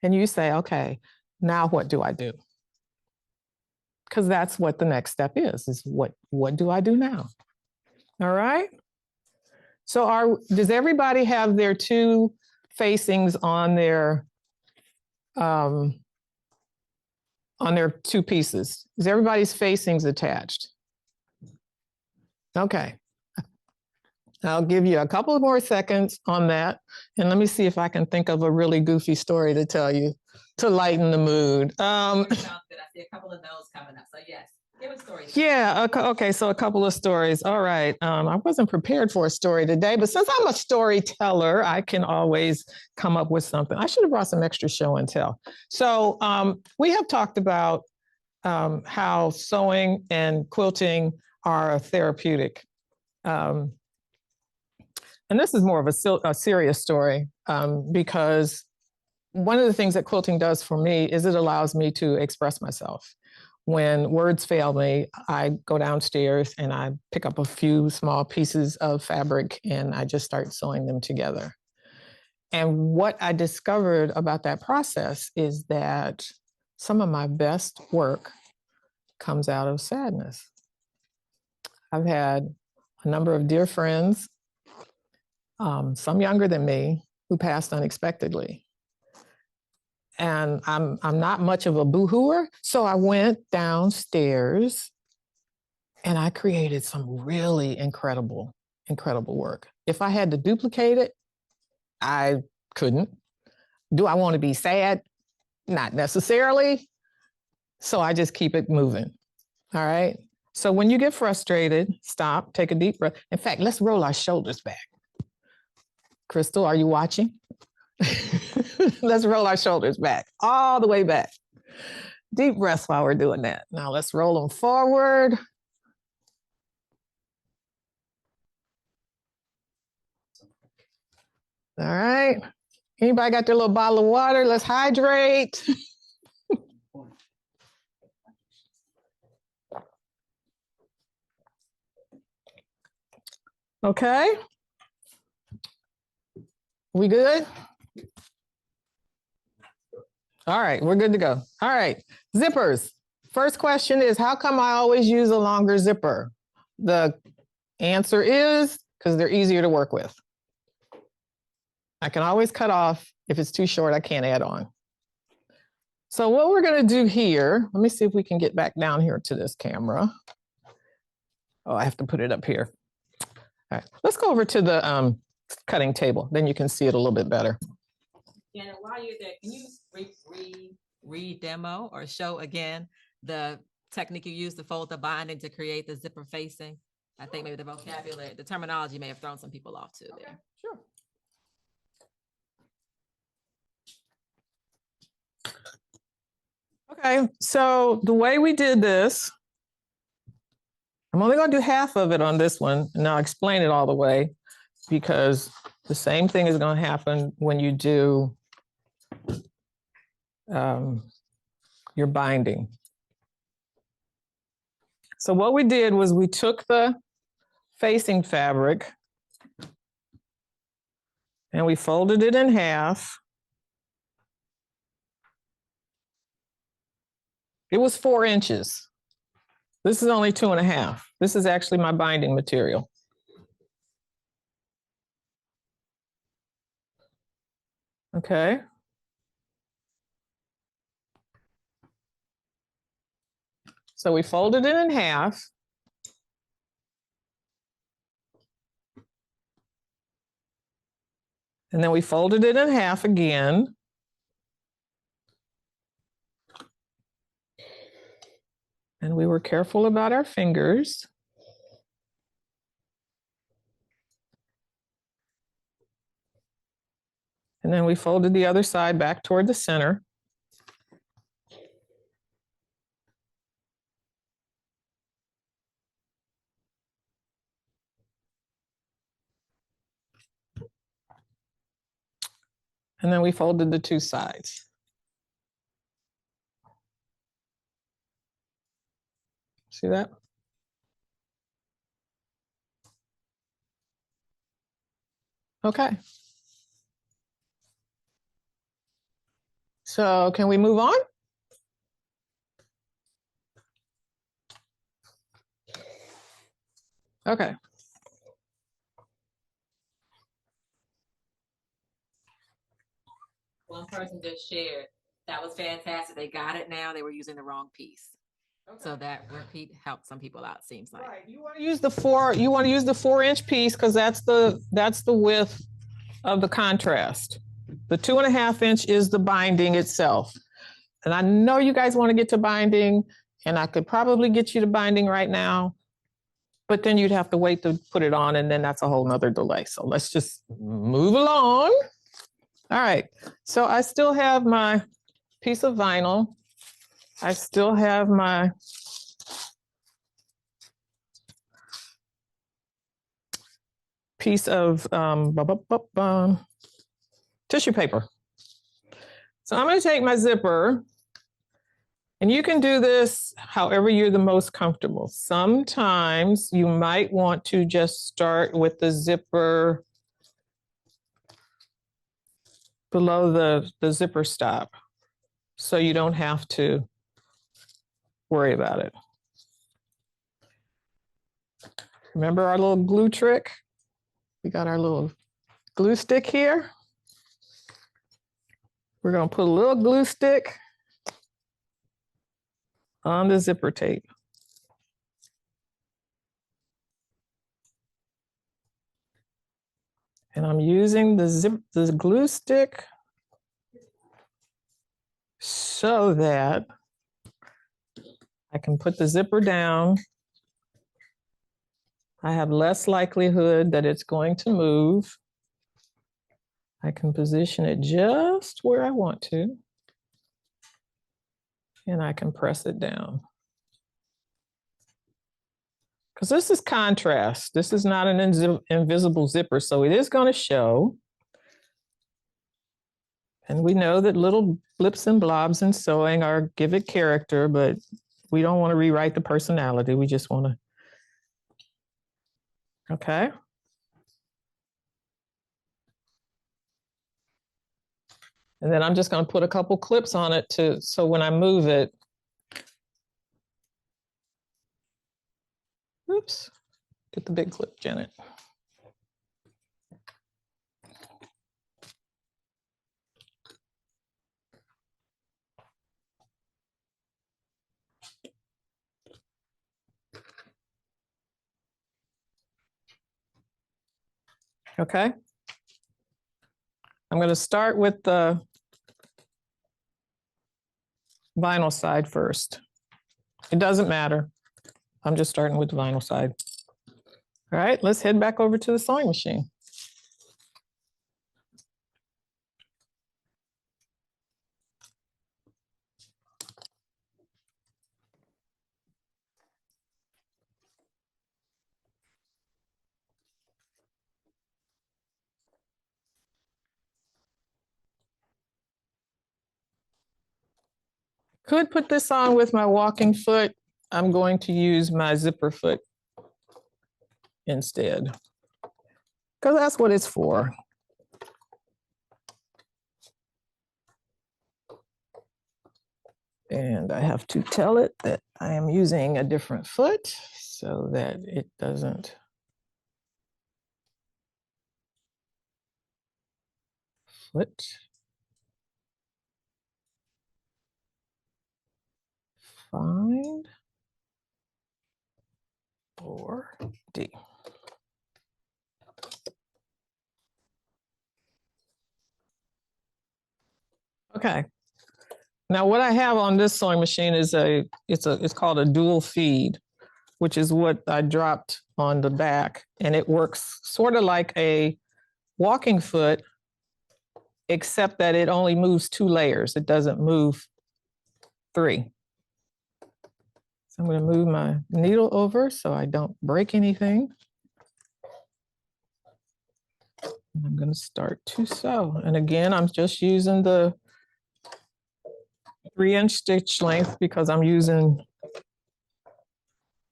Speaker 1: and you say, okay, now what do I do? Because that's what the next step is what do I do now? All right. So does everybody have their two facings on their two pieces? Is everybody's facings attached? Okay. I'll give you a couple of more seconds on that. And let me see if I can think of a really goofy story to tell you to lighten the mood.
Speaker 2: Sounds good. I see a couple of those coming up. So yes, give a story.
Speaker 1: Yeah, okay, so a couple of stories. All right. I wasn't prepared for a story today, but since I'm a storyteller, I can always come up with something. I should have brought some extra show and tell. So we have talked about how sewing and quilting are therapeutic. And this is more of a serious story because one of the things that quilting does for me is it allows me to express myself. When words fail me, I go downstairs and I pick up a few small pieces of fabric and I just start sewing them together. And what I discovered about that process is that some of my best work comes out of sadness. I've had a number of dear friends, some younger than me, who passed unexpectedly. And I'm not much of a boo-hooer, so I went downstairs and I created some really incredible work. If I had to duplicate it, I couldn't. Do I want to be sad? Not necessarily. So I just keep it moving. All right. So when you get frustrated, stop, take a deep breath. In fact, let's roll our shoulders back. Crystal, are you watching? Let's roll our shoulders back, all the way back. Deep breaths while we're doing that. Now let's roll them forward. All right. Anybody got their little bottle of water? Let's hydrate. Okay. We good? All right, we're good to go. All right, zippers. First question is, how come I always use a longer zipper? The answer is because they're easier to work with. I can always cut off. If it's too short, I can't add on. So what we're gonna do here, let me see if we can get back down here to this camera. Oh, I have to put it up here. All right, let's go over to the cutting table. Then you can see it a little bit better.
Speaker 2: Janet, while you're there, can you re-demo or show again the technique you used to fold the binding to create the zipper facing? I think maybe the vocabulary, the terminology may have thrown some people off too there.
Speaker 1: Sure. Okay, so the way we did this, I'm only going to do half of it on this one, and I'll explain it all the way, because the same thing is going to happen when you do your binding. So what we did was we took the facing fabric and we folded it in half. It was 4 inches. This is only 2.5. This is actually my binding material. Okay. So we folded it in half. And then we folded it in half again. And we were careful about our fingers. And then we folded the other side back toward the center. And then we folded the 2 sides. See that? Okay. So can we move on? Okay.
Speaker 2: One person just shared. That was fantastic. They got it now. They were using the wrong piece. Okay. So that repeat helped some people out, seems like.
Speaker 1: Right. You want to use the 4-inch piece because that's the width of the contrast. The 2.5 inch is the binding itself. And I know you guys want to get to binding, and I could probably get you to binding right now, but then you'd have to wait to put it on, and then that's a whole nother delay. So let's just move along. All right, so I still have my piece of vinyl. I still have my piece of tissue paper. So I'm going to take my zipper, and you can do this however you're the most comfortable. Sometimes you might want to just start with the zipper below the zipper stop, so you don't have to worry about it. Remember our little glue trick? We got our little glue stick here. We're going to put a little glue stick on the zipper tape. And I'm using the glue stick so that I can put the zipper down. I have less likelihood that it's going to move. I can position it just where I want to, and I can press it down. Because this is contrast. This is not an invisible zipper, so it is going to show. And we know that little blips and blobs in sewing give it character, but we don't want to rewrite the personality. We just want to. Okay. And then I'm just going to put a couple clips on it so when I move it, oops, get the big clip, Janet. Okay. I'm going to start with the vinyl side first. It doesn't matter. I'm just starting with the vinyl side. All right, let's head back over to the sewing machine. Could put this on with my walking foot. I'm going to use my zipper foot instead, because that's what it's for. And I have to tell it that I am using a different foot so that it doesn't foot. Find 4D. Okay. Now what I have on this sewing machine is it's called a dual feed, which is what I dropped on the back, and it works sort of like a walking foot, except that it only moves 2 layers. It doesn't move 3. So I'm going to move my needle over so I don't break anything. And I'm going to start to sew. And again, I'm just using the 3-inch stitch length because I'm using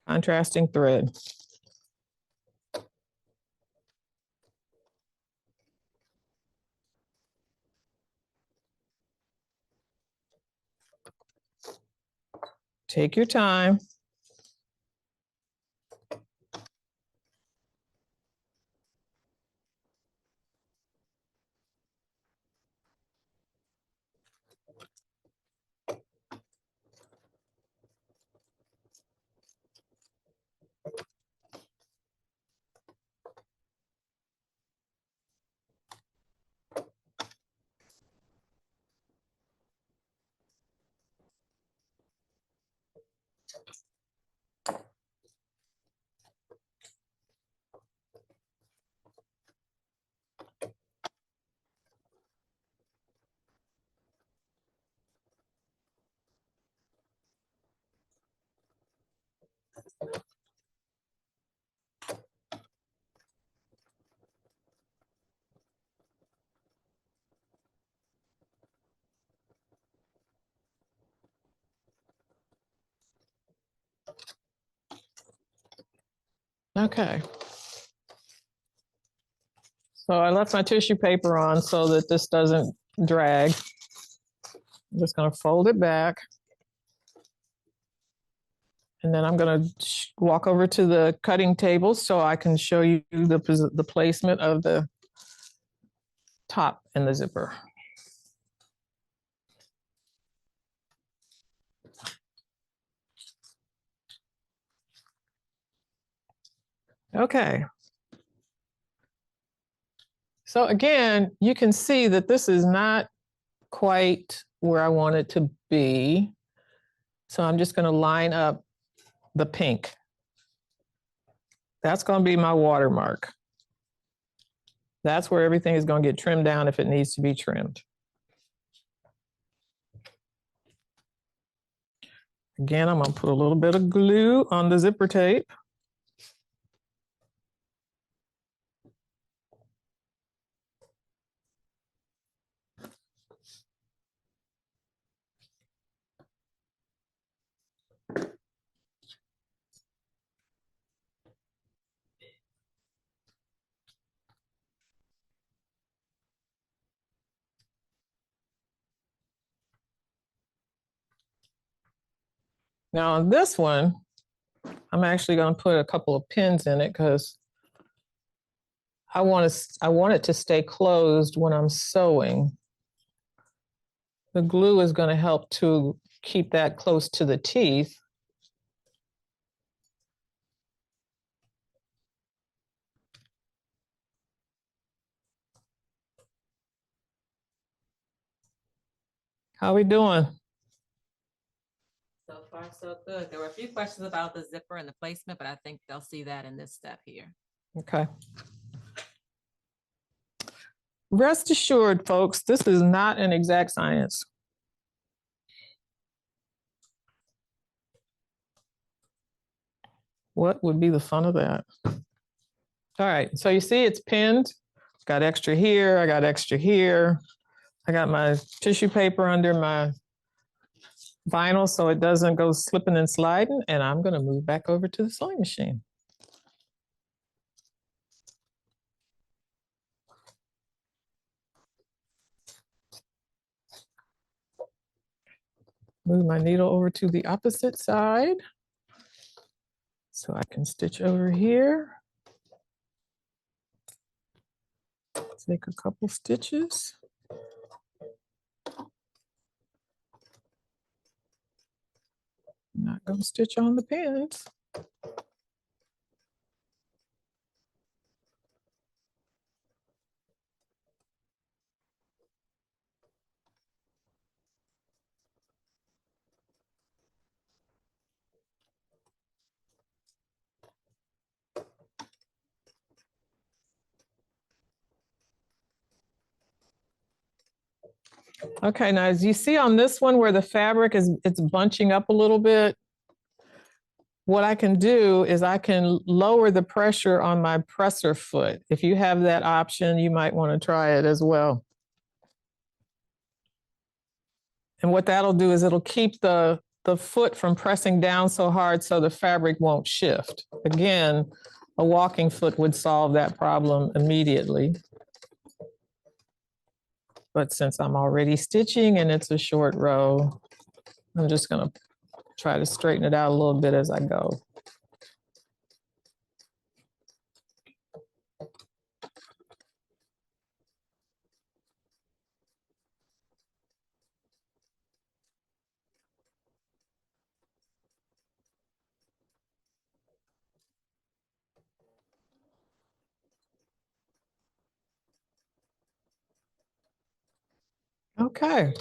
Speaker 1: contrasting thread. Take your time. Okay. So I left my tissue paper on so that this doesn't drag. I'm just going to fold it back. And then I'm going to walk over to the cutting table so I can show you the placement of the top and the zipper. Okay. So again, you can see that this is not quite where I want it to be. So I'm just going to line up the pink. That's going to be my watermark. That's where everything is going to get trimmed down if it needs to be trimmed. Again, I'm going to put a little bit of glue on the zipper tape. Now on this one, I'm actually going to put a couple of pins in it because I want it to stay closed when I'm sewing. The glue is going to help to keep that close to the teeth. How we doing?
Speaker 2: So far, so good. There were a few questions about the zipper and the placement, but I think they'll see that in this step here.
Speaker 1: Okay. Rest assured, folks, this is not an exact science. What would be the fun of that? All right, so you see it's pinned. Got extra here, I got extra here. I got my tissue paper under my vinyl so it doesn't go slipping and sliding, and I'm gonna move back over to the sewing machine. Move my needle over to the opposite side so I can stitch over here. Take a couple stitches. Not going to stitch on the pins. Okay, now as you see on this one where the fabric it's bunching up a little bit, what I can do is I can lower the pressure on my presser foot. If you have that option, you might want to try it as well. And what that'll do is it'll keep the foot from pressing down so hard so the fabric won't shift. Again, a walking foot would solve that problem immediately. But since I'm already stitching and it's a short row, I'm just going to try to straighten it out a little bit as I go. Okay.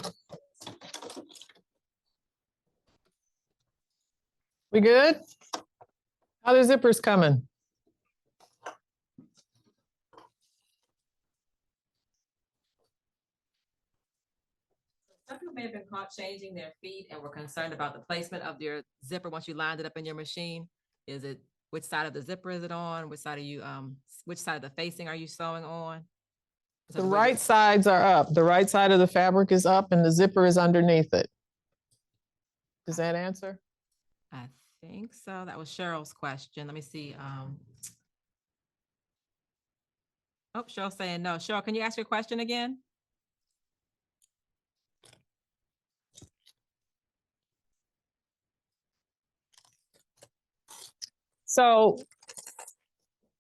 Speaker 1: We good? How are the zippers coming?
Speaker 2: Some people may have been caught changing their feet and were concerned about the placement of your zipper once you lined it up in your machine. Is it, which side of the zipper is it on? Which side are you, which side of the facing are you sewing on?
Speaker 1: The right sides are up. The right side of the fabric is up and the zipper is underneath it. Does that answer?
Speaker 2: I think so. That was Cheryl's question. Let me see. Oh, Cheryl's saying no. Cheryl, can you ask your question again?
Speaker 1: So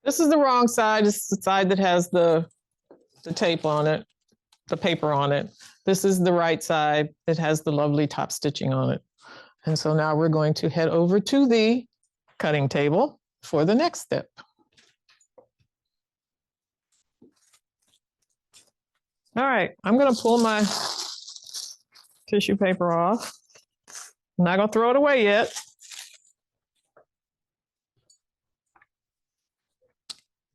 Speaker 1: this is the wrong side. This is the side that has the tape on it, the paper on it. This is the right side that has the lovely top stitching on it. And so now we're going to head over to the cutting table for the next step. All right, I'm going to pull my tissue paper off. I'm not going to throw it away yet.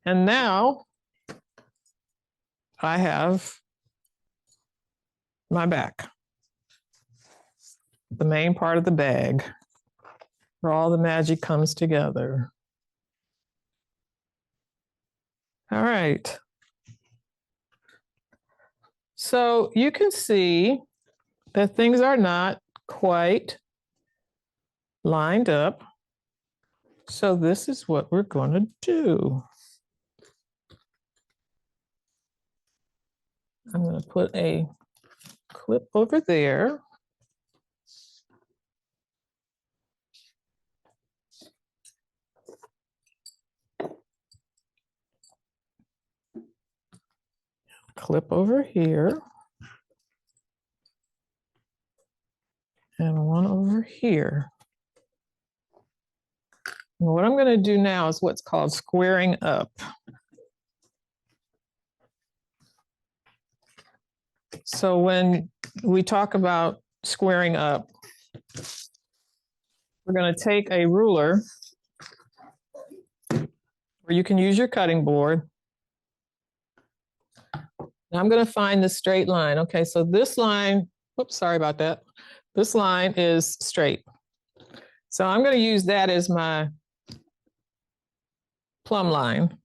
Speaker 1: And now I have my back, the main part of the bag, where all the magic comes together. All right. So you can see that things are not quite lined up. So this is what we're going to do. I'm going to put a clip over there. Clip over here. And one over here. And what I'm going to do now is what's called squaring up. So when we talk about squaring up, we're going to take a ruler, or you can use your cutting board. Now I'm going to find the straight line. Okay, so this line, oops, sorry about that. This line is straight. So I'm going to use that as my plumb line.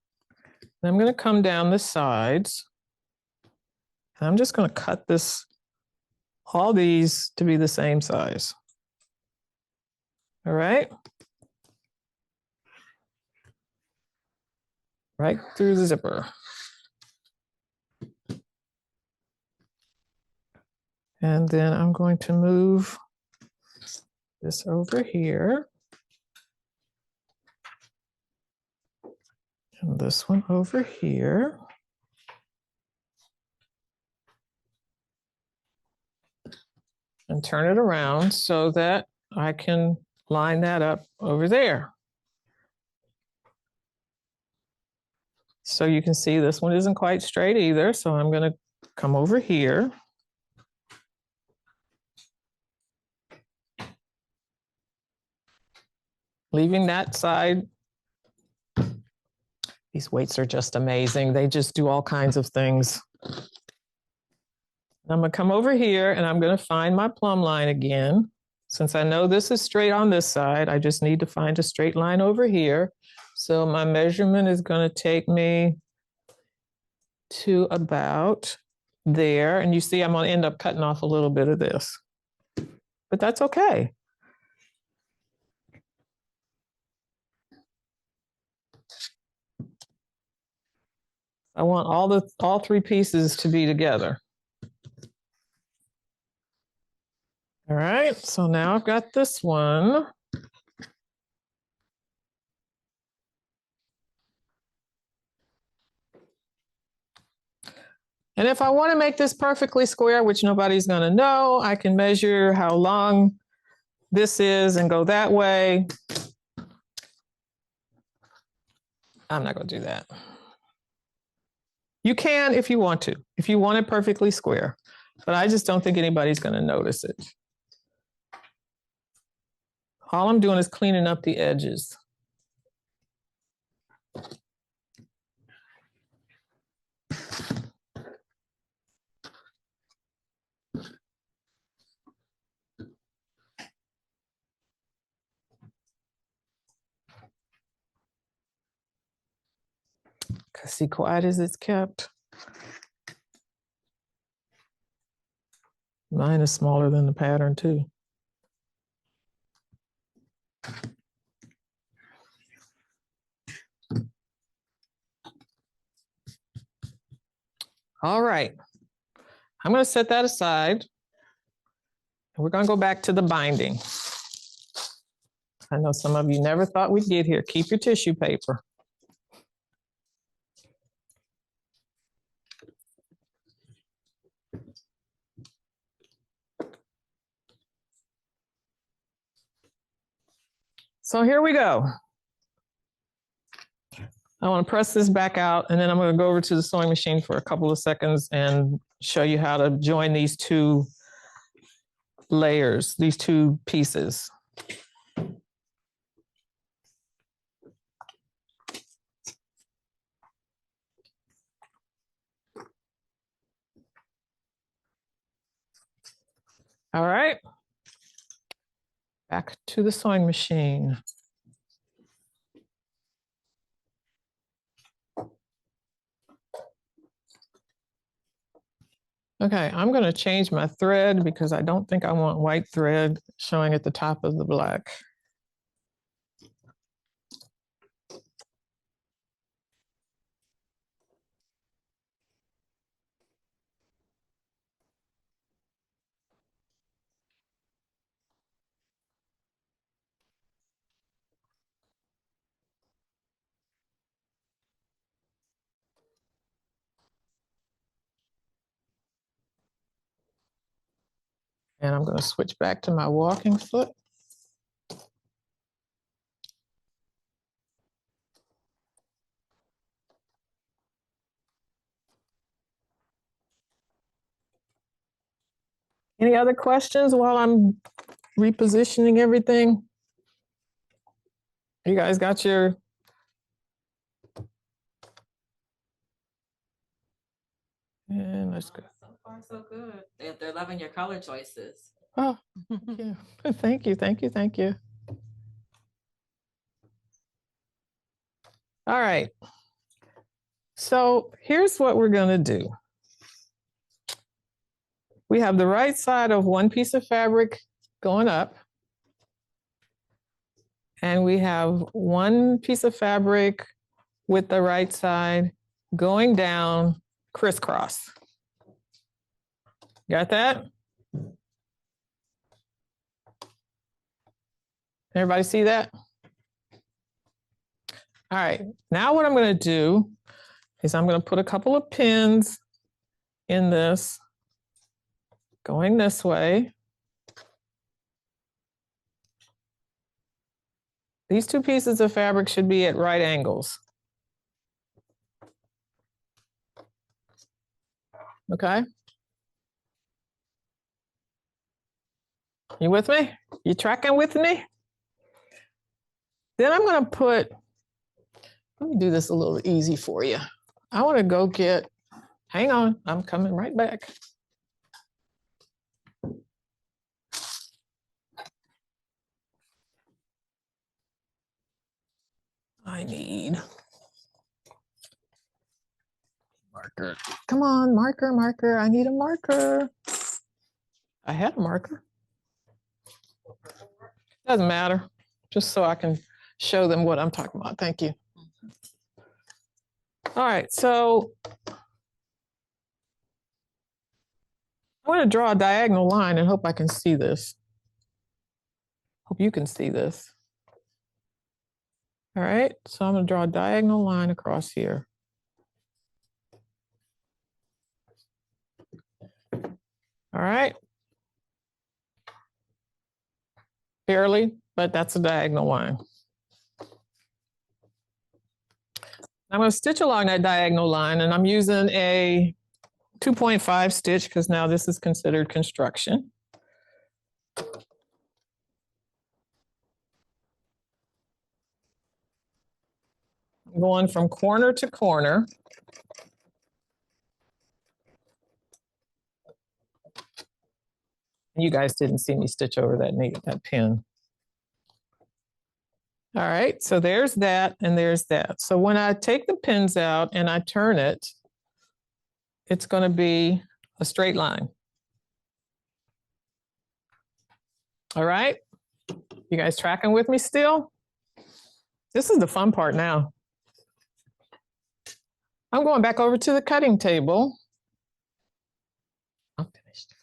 Speaker 1: And I'm going to come down the sides. And I'm just going to cut this, all these to be the same size. All right. Right through the zipper. And then I'm going to move this over here. And this one over here. And turn it around so that I can line that up over there. So you can see this one isn't quite straight either. So I'm going to come over here. Leaving that side. These weights are just amazing. They just do all kinds of things. I'm going to come over here and I'm going to find my plumb line again. Since I know this is straight on this side, I just need to find a straight line over here. So my measurement is going to take me to about there. And you see, I'm going to end up cutting off a little bit of this, but that's okay. I want all three pieces to be together. All right, so now I've got this one. And if I want to make this perfectly square, which nobody's going to know, I can measure how long this is and go that way. I'm not going to do that. You can if you want to, if you want it perfectly square, but I just don't think anybody's going to notice it. All I'm doing is cleaning up the edges. See, quiet as it's kept. Mine is smaller than the pattern too. All right, I'm going to set that aside. And we're going to go back to the binding. I know some of you never thought we'd get here. Keep your tissue paper. So here we go. I want to press this back out, and then I'm going to go over to the sewing machine for a couple of seconds and show you how to join these two layers, these two pieces. All right. Back to the sewing machine. Okay, I'm going to change my thread because I don't think I want white thread showing at the top of the black. And I'm going to switch back to my walking foot. Any other questions while I'm repositioning everything? You guys got your... And let's go.
Speaker 2: So far, so good. They're loving your color choices.
Speaker 1: Oh, yeah. Thank you, thank you, thank you. All right. So here's what we're going to do. We have the right side of one piece of fabric going up. And we have one piece of fabric with the right side going down crisscross. Got that? Everybody see that? All right, now what I'm going to do is I'm going to put a couple of pins in this, going this way. These two pieces of fabric should be at right angles. Okay? You with me? You tracking with me? Then I'm going to put, let me do this a little easy for you. I want to go get, hang on, I'm coming right back. I need marker. Come on, marker, marker. I need a marker. I had a marker. Doesn't matter, just so I can show them what I'm talking about. Thank you. All right, so I'm going to draw a diagonal line and hope I can see this. Hope you can see this. All right, so I'm going to draw a diagonal line across here. All right. Barely, but that's a diagonal line. I'm going to stitch along that diagonal line, and I'm using a 2.5 stitch because now this is considered construction. I'm going from corner to corner. You guys didn't see me stitch over that pin. All right, so there's that and there's that. So when I take the pins out and I turn it, it's going to be a straight line. All right, you guys tracking with me still? This is the fun part now. I'm going back over to the cutting table. I'm finished.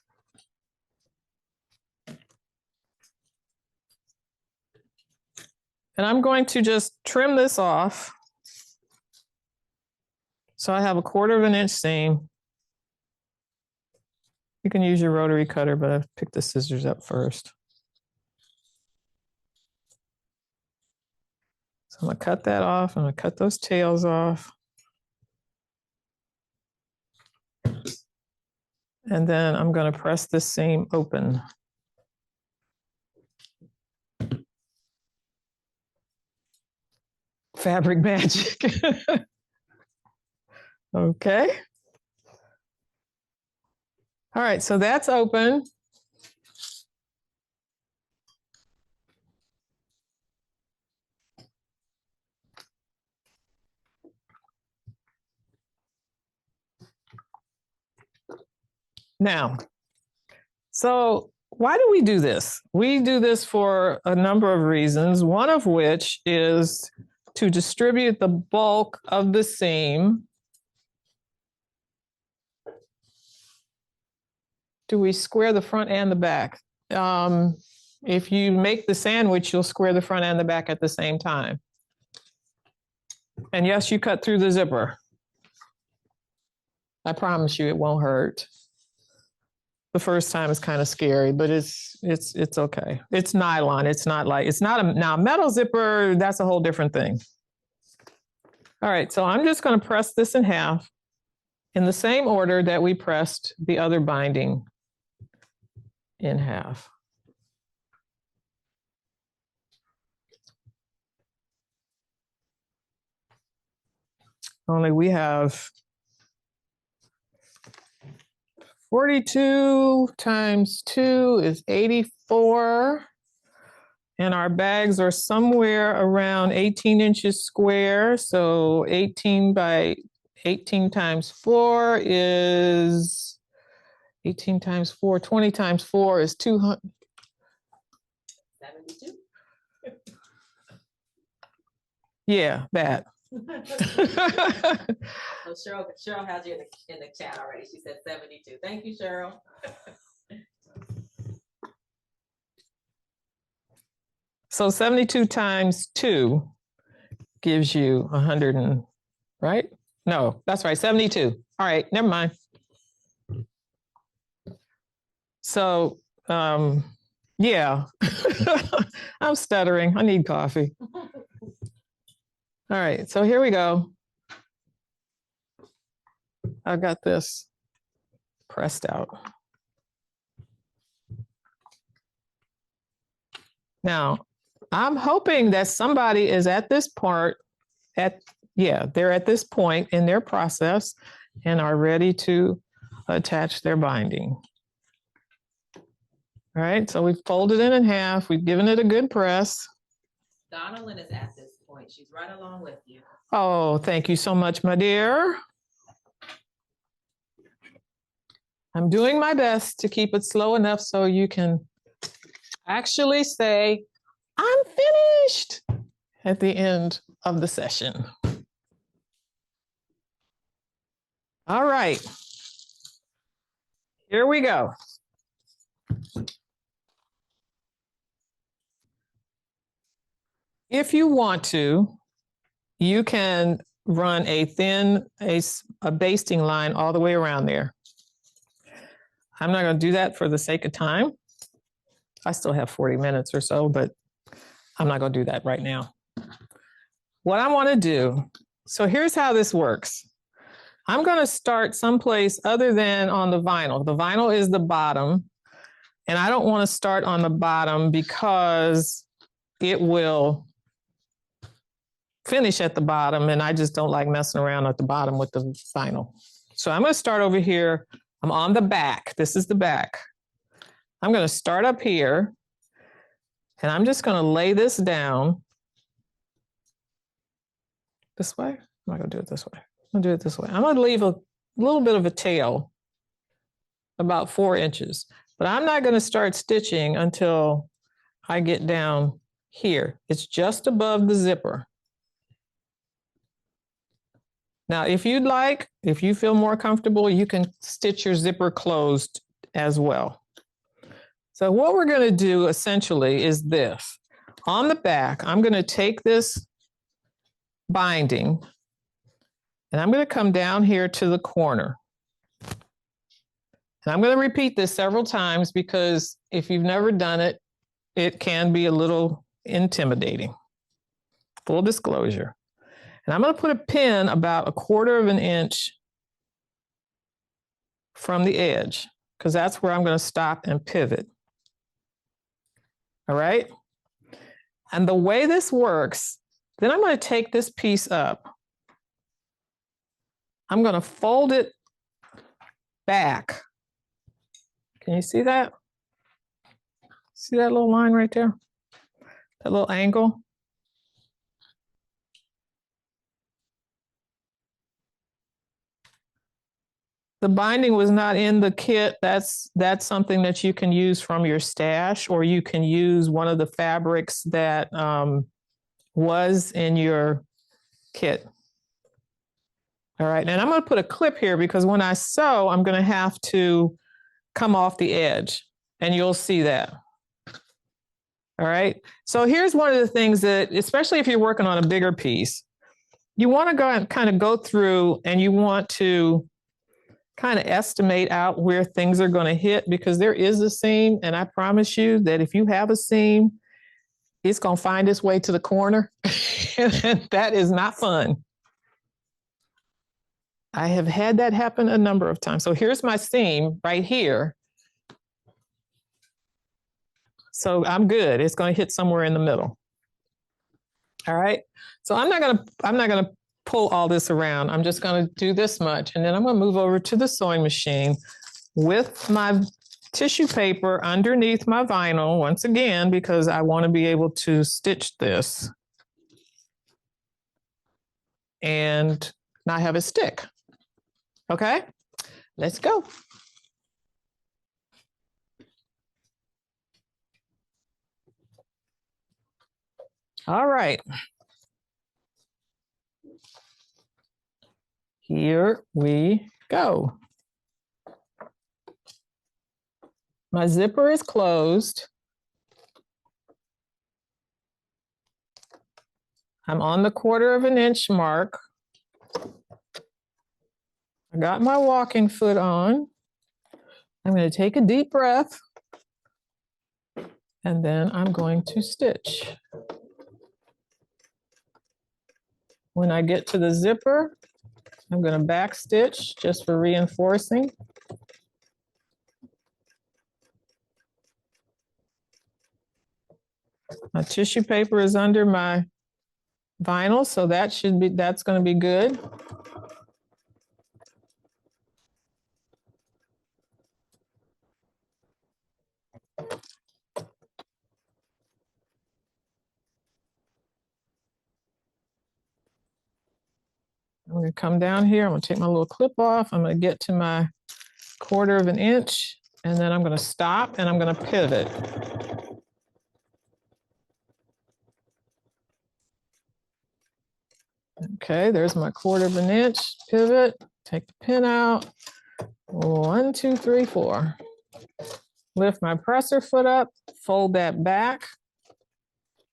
Speaker 1: And I'm going to just trim this off. So I have a 1/4 of an inch seam. You can use your rotary cutter, but I've picked the scissors up first. So I'm gonna cut that off. I'm gonna cut those tails off. And then I'm gonna press this seam open. Fabric magic. Okay. All right, so that's open. Now, so why do we do this? We do this for a number of reasons, one of which is to distribute the bulk of the seam. Do we square the front and the back? If you make the sandwich, you'll square the front and the back at the same time. And yes, you cut through the zipper. I promise you it won't hurt. The first time is kind of scary, but it's okay. It's nylon. It's not like, it's not a, now metal zipper, that's a whole different thing. All right, so I'm just going to press this in half in the same order that we pressed the other binding in half. Only we have 42 times 2 is 84. And our bags are somewhere around 18 inches square. So 18 by 18 times 4 is 18 times 4, 20 times 4 is 200.
Speaker 2: 72.
Speaker 1: Yeah, that.
Speaker 2: So Cheryl has you in the chat already. She said 72. Thank you, Cheryl.
Speaker 1: So 72 times 2 gives you 100 and, right? No, that's right, 72. All right, never mind. So, yeah, I'm stuttering. I need coffee. All right, so here we go. I've got this pressed out. Now, I'm hoping that somebody is at this part, they're at this point in their process and are ready to attach their binding. All right, so we've folded it in half. We've given it a good press.
Speaker 2: Donalyn is at this point. She's right along with you.
Speaker 1: Oh, thank you so much, my dear. I'm doing my best to keep it slow enough so you can actually say, I'm finished at the end of the session. All right, here we go. If you want to, you can run a thin, a basting line all the way around there. I'm not going to do that for the sake of time. I still have 40 minutes or so, but I'm not going to do that right now. What I want to do, so here's how this works. I'm going to start someplace other than on the vinyl. The vinyl is the bottom, and I don't want to start on the bottom because it will finish at the bottom, and I just don't like messing around at the bottom with the vinyl. So I'm going to start over here. I'm on the back. This is the back. I'm going to start up here, and I'm just going to lay this down this way. I'm not going to do it this way. I'm going to do it this way. I'm going to leave a little bit of a tail, about 4 inches, but I'm not going to start stitching until I get down here. It's just above the zipper. Now, if you'd like, if you feel more comfortable, you can stitch your zipper closed as well. So what we're going to do essentially is this. On the back, I'm going to take this binding and I'm going to come down here to the corner. And I'm going to repeat this several times because if you've never done it, it can be a little intimidating. Full disclosure. And I'm going to put a pin about 1/4 of an inch from the edge, because that's where I'm going to stop and pivot. All right. And the way this works, then I'm going to take this piece up. I'm going to fold it back. Can you see that? See that little line right there? That little angle? The binding was not in the kit. That's something that you can use from your stash, or you can use one of the fabrics that was in your kit. All right, and I'm going to put a clip here because when I sew, I'm going to have to come off the edge, and you'll see that. All right, so here's one of the things that, especially if you're working on a bigger piece, you want to go and kind of go through and you want to kind of estimate out where things are going to hit, because there is a seam, and I promise you that if you have a seam, it's going to find its way to the corner. And that is not fun. I have had that happen a number of times. So here's my seam right here. So I'm good. It's going to hit somewhere in the middle. All right. So I'm not going to pull all this around. I'm just going to do this much, and then I'm going to move over to the sewing machine with my tissue paper underneath my vinyl once again, because I want to be able to stitch this and not have it stick. Okay, let's go. All right. Here we go. My zipper is closed. I'm on the 1/4 inch mark. I got my walking foot on. I'm going to take a deep breath, and then I'm going to stitch. When I get to the zipper, I'm going to back stitch just for reinforcing. My tissue paper is under my vinyl, so that's going to be good. I'm going to come down here. I'm going to take my little clip off. I'm going to get to my 1/4 inch, and then I'm going to stop and I'm going to pivot. Okay, there's my 1/4 inch pivot. Take the pin out. 1, 2, 3, 4. Lift my presser foot up, fold that back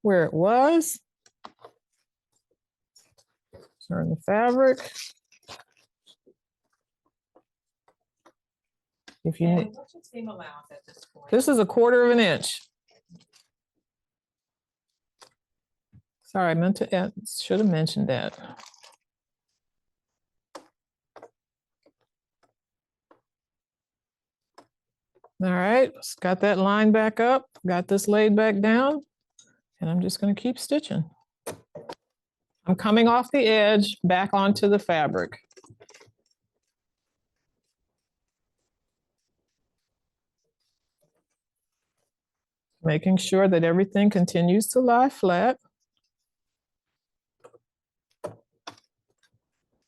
Speaker 1: where it was. Turn the fabric. If you need,
Speaker 2: What's your seam allowance at this point?
Speaker 1: this is a 1/4 inch. Sorry, I meant to add, should have mentioned that. All right, got that line back up, got this laid back down, and I'm just going to keep stitching. I'm coming off the edge back onto the fabric. Making sure that everything continues to lie flat.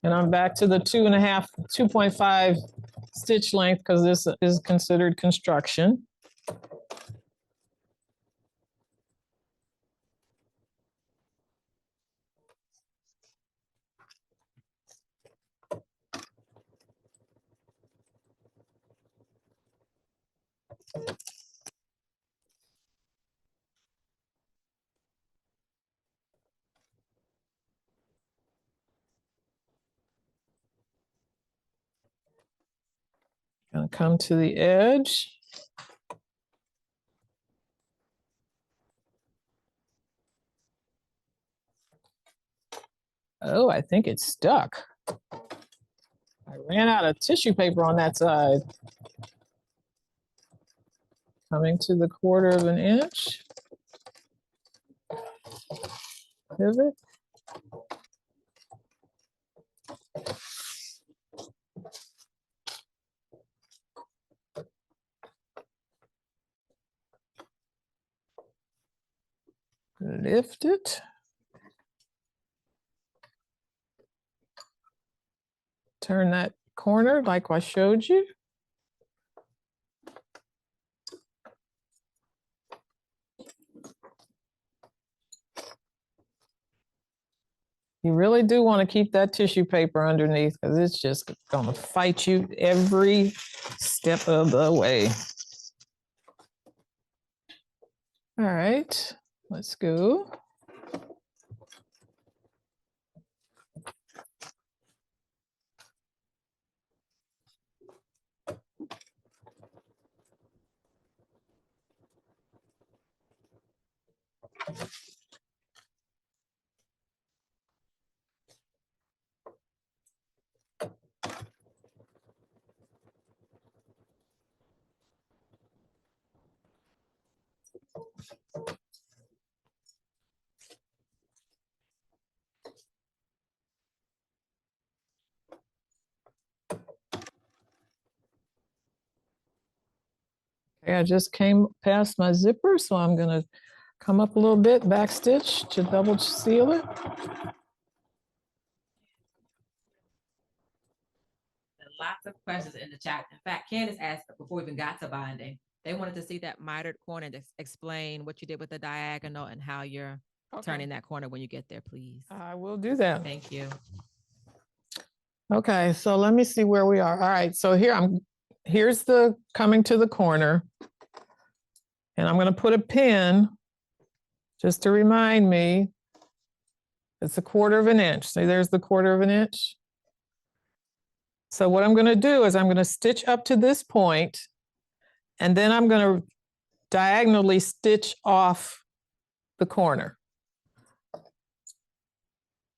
Speaker 1: And I'm back to the 2.5 stitch length because this is considered construction. Gonna come to the edge. Oh, I think it's stuck. I ran out of tissue paper on that side. Coming to the 1/4 inch. Pivot. Lift it. Turn that corner like I showed you. You really do want to keep that tissue paper underneath because it's just going to fight you every step of the way. All right, let's go. Okay, I just came past my zipper, so I'm going to come up a little bit, back stitch to double seal it.
Speaker 2: Lots of questions in the chat. In fact, Candace asked before we even got to binding, they wanted to see that mitered corner and explain what you did with the diagonal and how you're turning that corner when you get there, please.
Speaker 1: I will do that.
Speaker 2: Thank you.
Speaker 1: Okay, so let me see where we are. All right, so here's the coming to the corner. And I'm going to put a pin just to remind me It's 1/4 inch. See, there's the 1/4 inch. So what I'm going to do is I'm going to stitch up to this point, and then I'm going to diagonally stitch off the corner.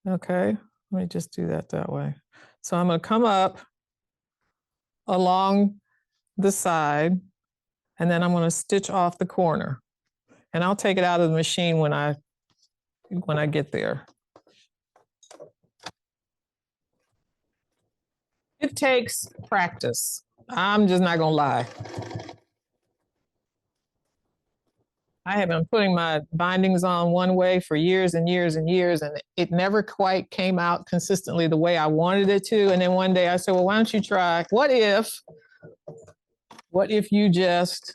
Speaker 1: Okay, let me just do that way. So I'm going to come up along the side, and then I'm going to stitch off the corner. And I'll take it out of the machine when I get there. It takes practice. I'm just not gonna lie. I have been putting my bindings on one way for years and years and years, and it never quite came out consistently the way I wanted it to. And then one day I said, well, why don't you try, what if you just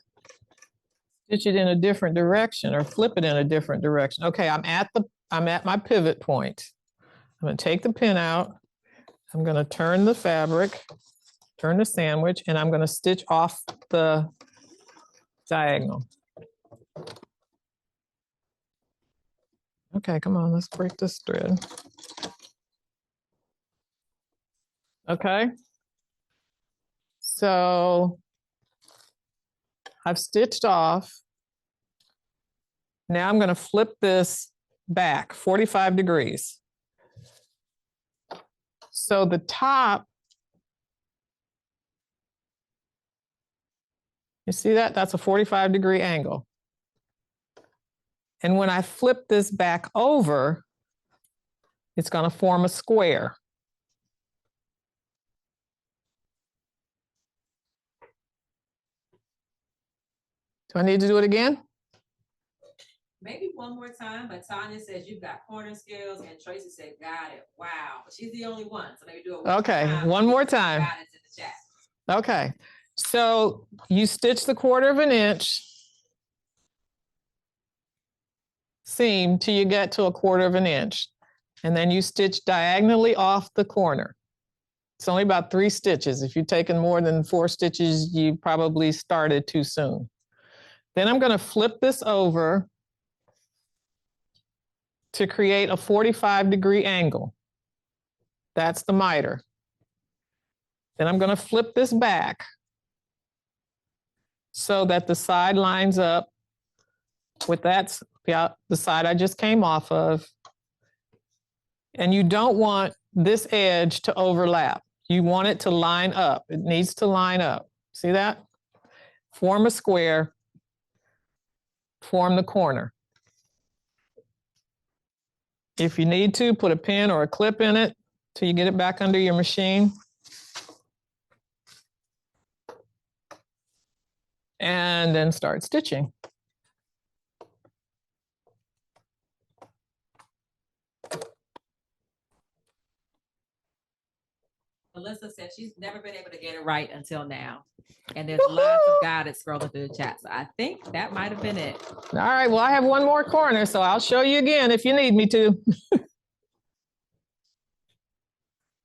Speaker 1: stitch it in a different direction or flip it in a different direction? Okay, I'm at my pivot point. I'm gonna take the pin out. I'm gonna turn the fabric, turn the sandwich, and I'm gonna stitch off the diagonal. Okay, come on, let's break this thread. Okay. So I've stitched off. Now I'm going to flip this back 45 degrees. So the top, you see that? That's a 45-degree angle. And when I flip this back over, it's going to form a square. Do I need to do it again?
Speaker 2: Maybe one more time, but Tanya says you've got corner skills, and Tracy said, got it. Wow. But she's the only one. So maybe do it one
Speaker 1: okay,
Speaker 2: more time.
Speaker 1: One more time.
Speaker 2: Guidance in the chat.
Speaker 1: Okay. So you stitch the 1/4 inch seam till you get to a 1/4 inch. And then you stitch diagonally off the corner. It's only about 3 stitches. If you've taken more than 4 stitches, you probably started too soon. Then I'm going to flip this over to create a 45-degree angle. That's the miter. Then I'm going to flip this back so that the side lines up with the side I just came off of. And you don't want this edge to overlap. You want it to line up. It needs to line up. See that? Form a square, form the corner. If you need to, put a pin or a clip in it till you get it back under your machine. And then start stitching.
Speaker 2: Melissa said she's never been able to get it right until now. And there's lots of guidance scrolling through the chat. So I think that might have been it.
Speaker 1: All right, well, I have one more corner, so I'll show you again if you need me to.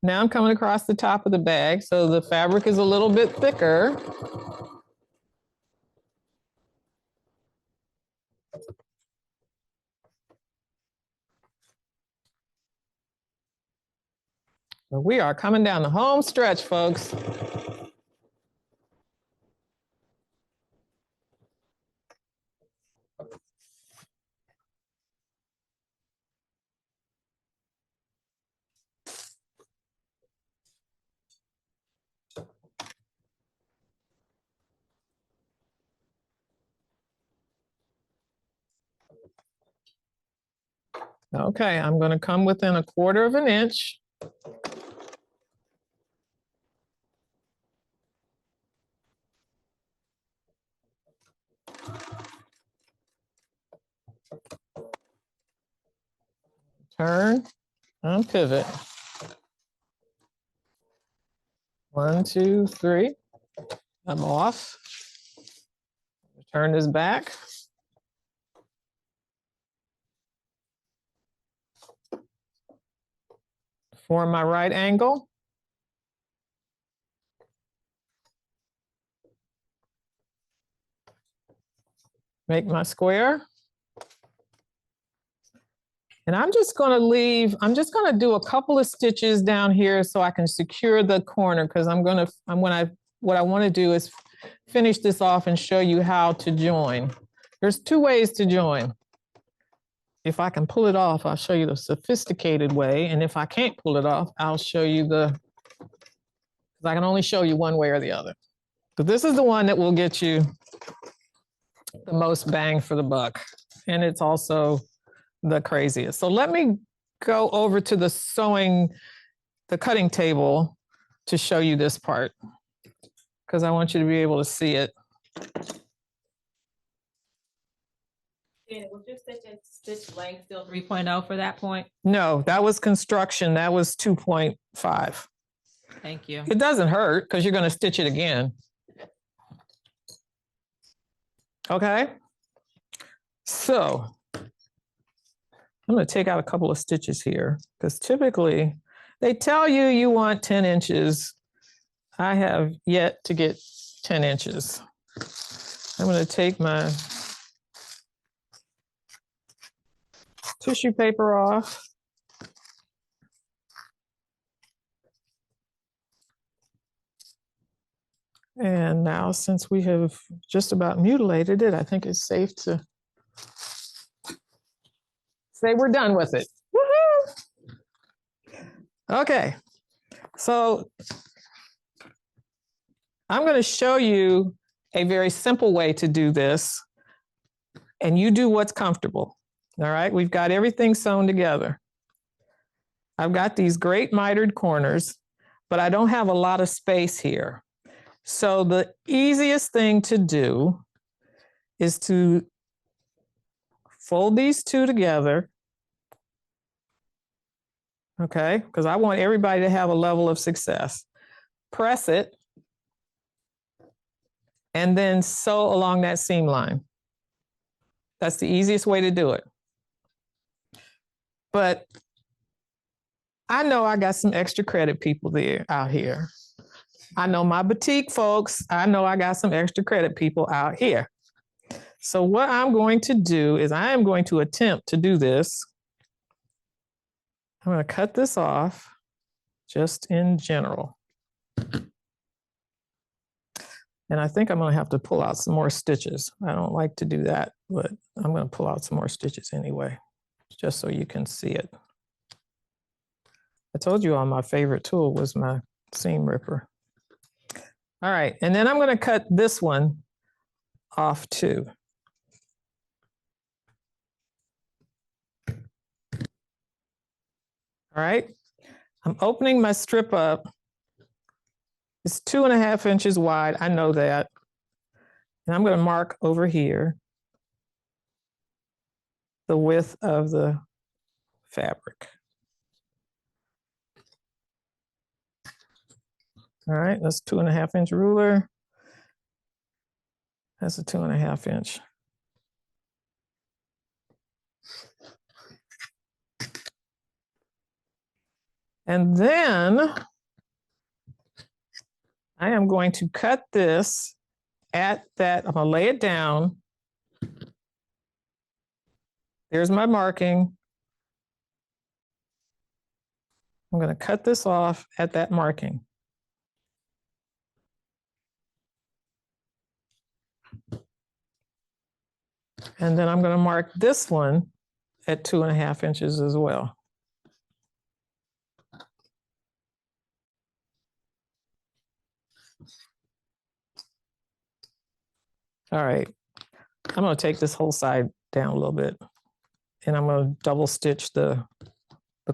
Speaker 1: Now I'm coming across the top of the bag, so the fabric is a little bit thicker. We are coming down the home stretch, folks. Okay, I'm going to come within a 1/4 inch. Turn and pivot. 1, 2, 3. I'm off. Turn this back. Form my right angle. Make my square. And I'm just going to do a couple of stitches down here so I can secure the corner, because what I want to do is finish this off and show you how to join. There's two ways to join. If I can pull it off, I'll show you the sophisticated way. And if I can't pull it off, I'll show you because I can only show you one way or the other. But this is the one that will get you the most bang for the buck. And it's also the craziest. So let me go over to the cutting table to show you this part, because I want you to be able to see it.
Speaker 2: And was your stitch length still 3.0 for that point?
Speaker 1: No, that was construction. That was 2.5.
Speaker 2: Thank you.
Speaker 1: It doesn't hurt because you're going to stitch it again. Okay. So I'm going to take out a couple of stitches here, because typically they tell you you want 10 inches. I have yet to get 10 inches. I'm going to take my tissue paper off. And now, since we have just about mutilated it, I think it's safe to say we're done with it. Woohoo! Okay, so I'm going to show you a very simple way to do this, and you do what's comfortable. All right, we've got everything sewn together. I've got these great mitered corners, but I don't have a lot of space here. So the easiest thing to do is to fold these two together, okay? Because I want everybody to have a level of success. Press it, and then sew along that seam line. That's the easiest way to do it. But I know I got some extra credit people out here. I know my boutique folks. I know I got some extra credit people out here. So what I'm going to do is I am going to attempt to do this. I'm going to cut this off just in general. And I think I'm going to have to pull out some more stitches. I don't like to do that, but I'm going to pull out some more stitches anyway, just so you can see it. I told you all my favorite tool was my seam ripper. All right, and then I'm going to cut this one off too. All right, I'm opening my strip up. It's 2.5 inches wide, I know that. And I'm going to mark over here the width of the fabric. All right, that's 2.5 inch ruler. That's a 2.5 inch. And then I am going to cut this at that, I'm gonna lay it down. There's my marking. I'm gonna cut this off at that marking. And then I'm going to mark this one at 2.5 inches as well. All right, I'm going to take this whole side down a little bit, and I'm going to double stitch the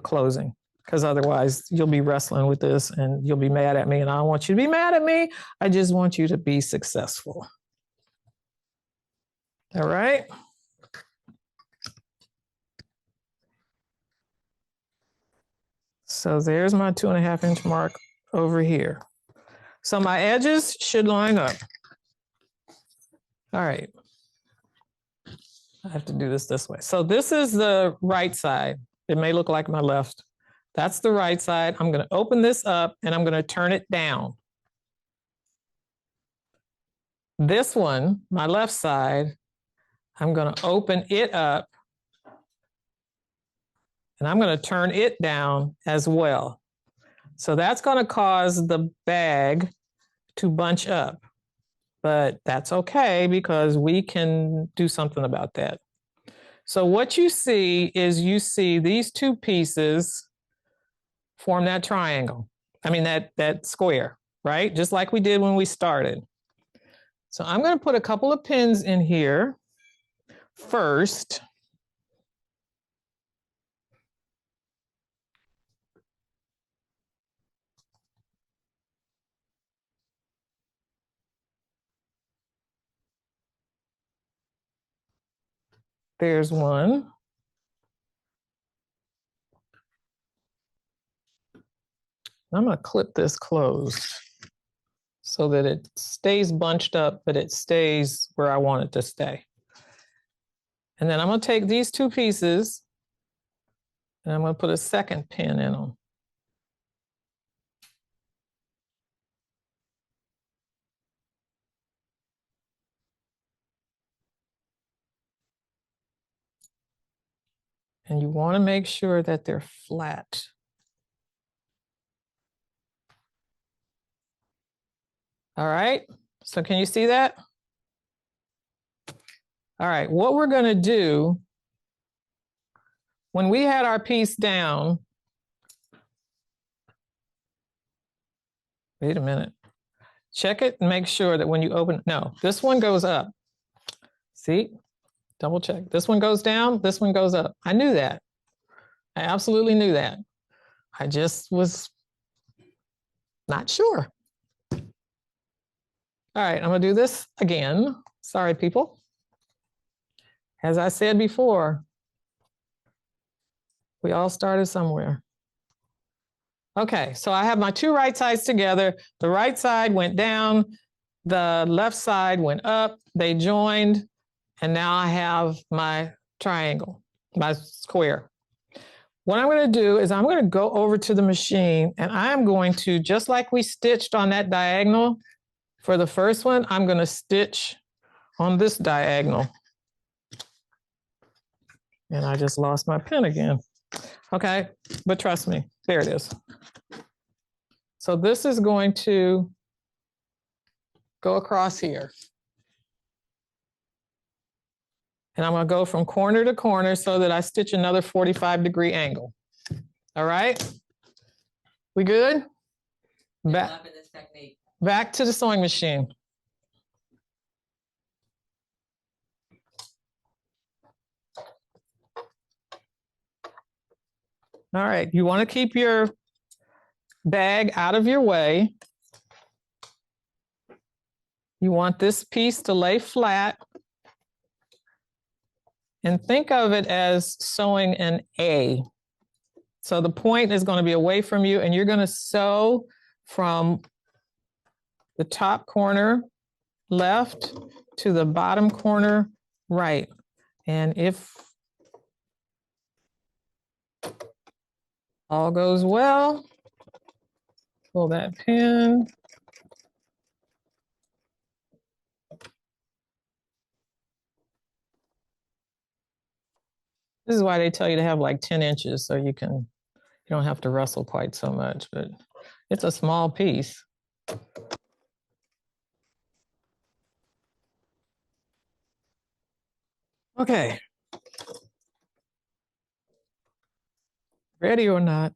Speaker 1: closing, because otherwise you'll be wrestling with this and you'll be mad at me, and I don't want you to be mad at me. I just want you to be successful. All right. So there's my 2.5 inch mark over here. So my edges should line up. All right. I have to do this way. So this is the right side. It may look like my left. That's the right side. I'm going to open this up and I'm going to turn it down. This one, my left side, I'm going to open it up And I'm going to turn it down as well. So that's going to cause the bag to bunch up. But that's okay because we can do something about that. So what you see is you see these two pieces form that triangle. I mean, that square, right? Just like we did when we started. So I'm going to put a couple of pins in here first. There's one. I'm going to clip this closed so that it stays bunched up, but it stays where I want it to stay. And then I'm going to take these two pieces and I'm going to put a second pin in them. And you want to make sure that they're flat. All right, so can you see that? All right, what we're going to do, when we had our piece down, wait a minute, check it and make sure that when you open, no, this one goes up. See, double check. This one goes down, this one goes up. I knew that. I absolutely knew that. I just was not sure. All right, I'm going to do this again. Sorry, people. As I said before, we all started somewhere. Okay, so I have my two right sides together. The right side went down, the left side went up, they joined, and now I have my triangle, my square. What I'm going to do is I'm going to go over to the machine and I'm going to, just like we stitched on that diagonal, for the first one, I'm going to stitch on this diagonal. And I just lost my pen again. Okay, but trust me, there it is. So this is going to go across here. And I'm going to go from corner to corner so that I stitch another 45-degree angle. All right? We good? Back to the sewing machine. All right, you want to keep your bag out of your way. You want this piece to lay flat. And think of it as sewing an A. So the point is going to be away from you, and you're going to sew from the top corner left to the bottom corner right. And if all goes well, pull that pin. This is why they tell you to have like 10 inches so you don't have to wrestle quite so much, but it's a small piece. Okay. Ready or not?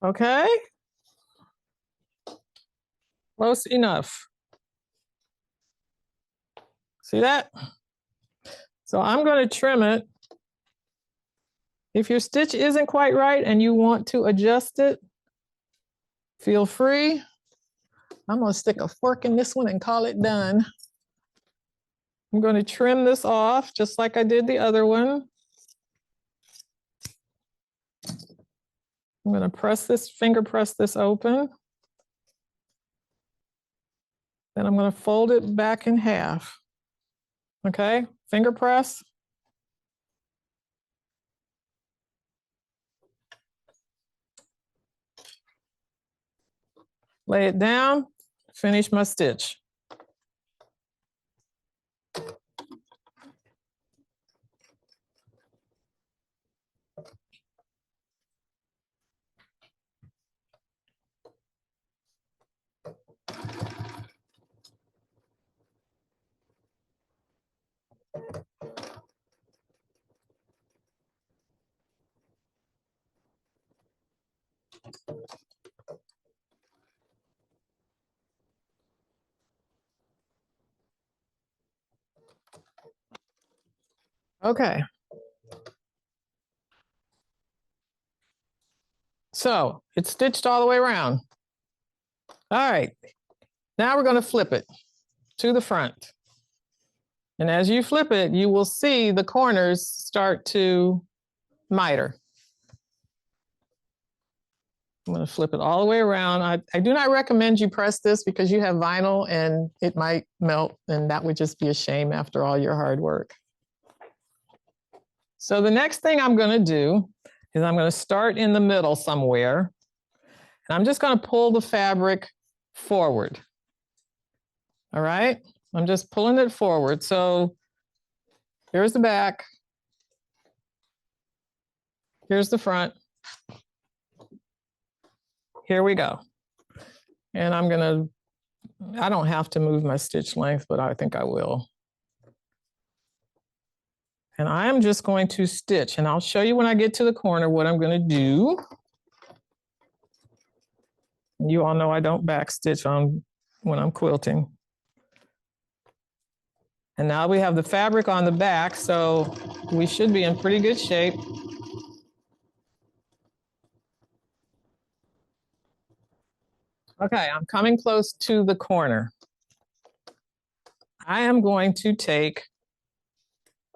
Speaker 1: Okay. Close enough. See that? So I'm going to trim it. If your stitch isn't quite right and you want to adjust it, feel free. I'm going to stick a fork in this one and call it done. I'm going to trim this off just like I did the other one. I'm going to finger press this open. Then I'm going to fold it back in half. Okay, finger press. Lay it down, finish my stitch. Okay. So it's stitched all the way around. All right. Now we're going to flip it to the front. And as you flip it, you will see the corners start to miter. I'm going to flip it all the way around. I do not recommend you press this because you have vinyl and it might melt, and that would just be a shame after all your hard work. So the next thing I'm going to do is I'm going to start in the middle somewhere, and I'm just going to pull the fabric forward. All right, I'm just pulling it forward. So here's the back. Here's the front. Here we go. And I'm going to, I don't have to move my stitch length, but I think I will. And I am just going to stitch, and I'll show you when I get to the corner what I'm going to do. You all know I don't back stitch on when I'm quilting. And now we have the fabric on the back, so we should be in pretty good shape. Okay, I'm coming close to the corner. I am going to take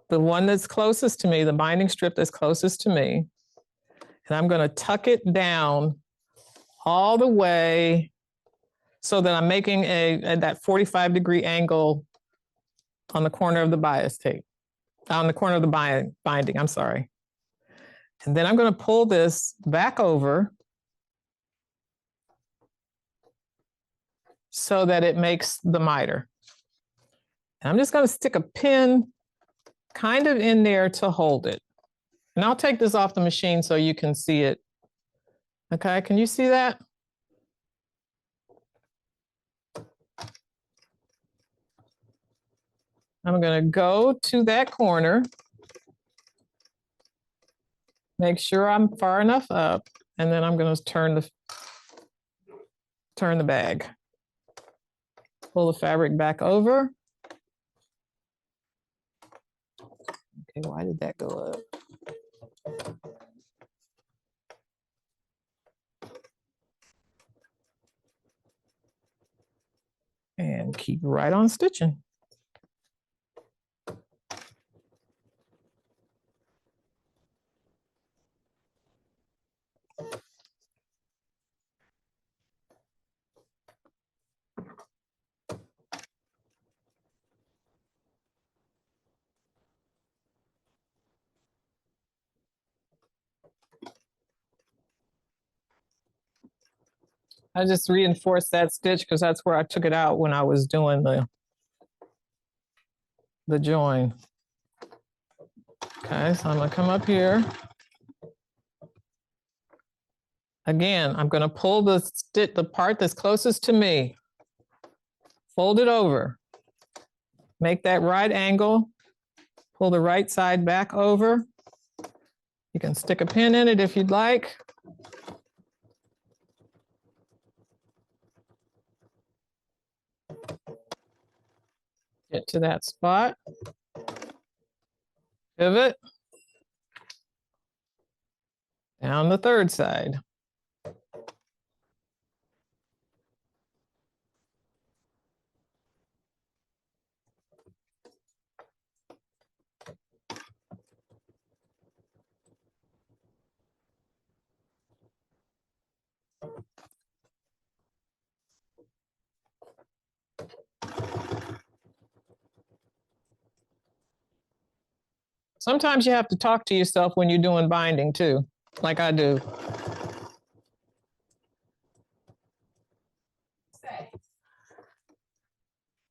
Speaker 1: the one that's closest to me, the binding strip that's closest to me, and I'm going to tuck it down all the way so that I'm making that 45-degree angle on the corner of the bias tape, on the corner of the binding, I'm sorry. And then I'm going to pull this back over so that it makes the miter. And I'm just going to stick a pin kind of in there to hold it. And I'll take this off the machine so you can see it. Okay, can you see that? I'm going to go to that corner, make sure I'm far enough up, and then I'm going to turn the bag. Pull the fabric back over. Okay, why did that go up? And keep right on stitching. I just reinforced that stitch because that's where I took it out when I was doing the join. Okay, so I'm gonna come up here. Again, I'm gonna pull the part that's closest to me, fold it over, make that right angle, pull the right side back over. You can stick a pin in it if you'd like. Get to that spot, pivot, down the third side. Sometimes you have to talk to yourself when you're doing binding too, like I do.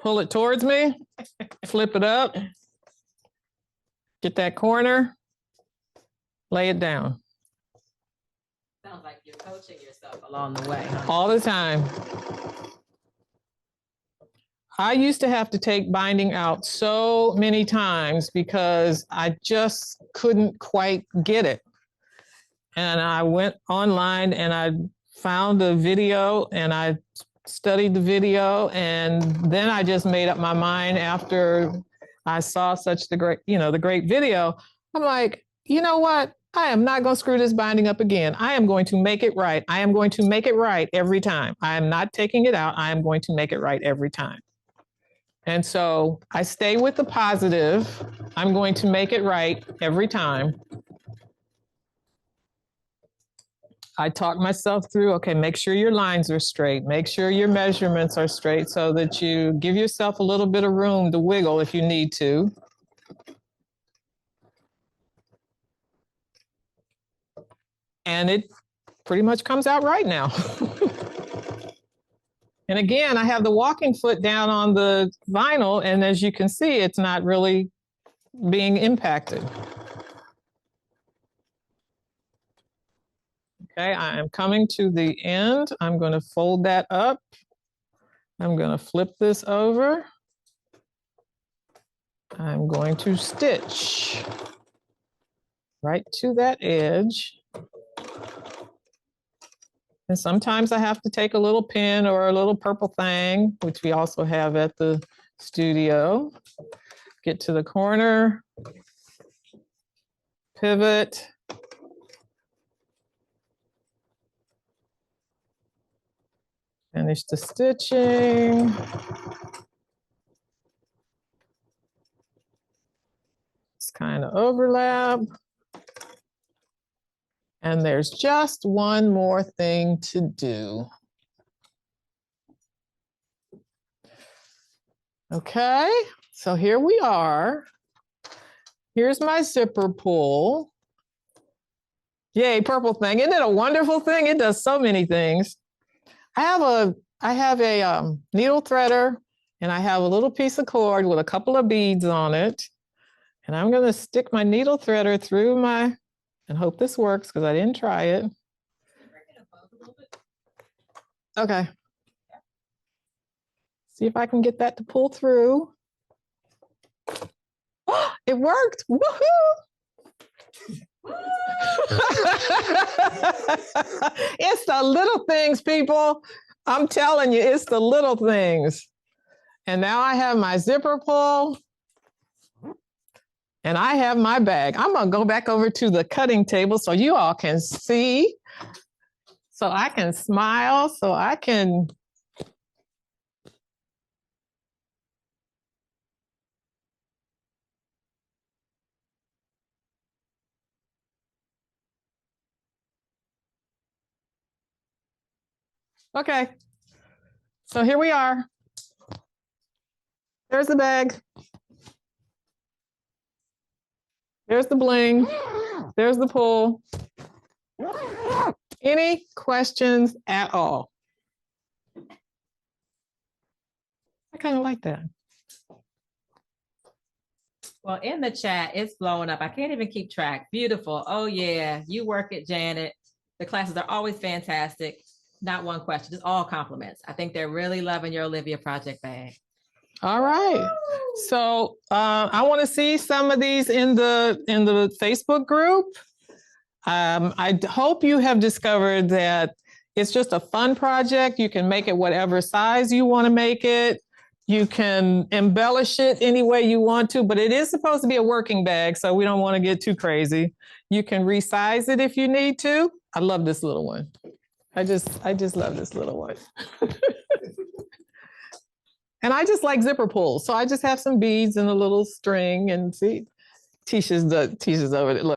Speaker 1: Pull it towards me, flip it up, get that corner, lay it down.
Speaker 2: Sounds like you're coaching yourself along the way.
Speaker 1: All the time. I used to have to take binding out so many times because I just couldn't quite get it. and I went online and I found a video and I studied the video, and then I just made up my mind after I saw such the great video. I'm like, you know what? I am not going to screw this binding up again. I am going to make it right. I am going to make it right every time. I am not taking it out. I am going to make it right every time. And so I stay with the positive. I'm going to make it right every time. I talk myself through, okay, make sure your lines are straight. Make sure your measurements are straight so that you give yourself a little bit of room to wiggle if you need to. And it pretty much comes out right now. And again, I have the walking foot down on the vinyl, and as you can see, it's not really being impacted. Okay, I am coming to the end. I'm going to fold that up. I'm going to flip this over. I'm going to stitch right to that edge. And sometimes I have to take a little pin or a little purple thing, which we also have at the studio. Get to the corner, pivot. Finish the stitching. Just kind of overlap. And there's just one more thing to do. Okay, so here we are. Here's my zipper pull. Yay, purple thing. Isn't it a wonderful thing? It does so many things. I have a needle threader, and I have a little piece of cord with a couple of beads on it. And I'm going to stick my needle threader through my, and hope this works because I didn't try it. Okay. See if I can get that to pull through. It worked. Woohoo! It's the little things, people. I'm telling you, it's the little things. And now I have my zipper pull. And I have my bag. I'm going to go back over to the cutting table so you all can see. So I can smile, so I can. Okay. So here we are. There's the bag. There's the bling. There's the pull. Any questions at all? I kind of like that.
Speaker 2: Well, in the chat, it's blowing up. I can't even keep track. Beautiful. Oh, yeah. You work it, Janet. The classes are always fantastic. Not one question, just all compliments. I think they're really loving your Olivia Project Bag.
Speaker 1: All right. So I want to see some of these in the Facebook group. I hope you have discovered that it's just a fun project. You can make it whatever size you want to make it. You can embellish it any way you want to, but it is supposed to be a working bag, so we don't want to get too crazy. You can resize it if you need to. I love this little one. I just love this little one. And I just like zipper pulls. So I just have some beads and a little string, and see, Tisha's over there. Look.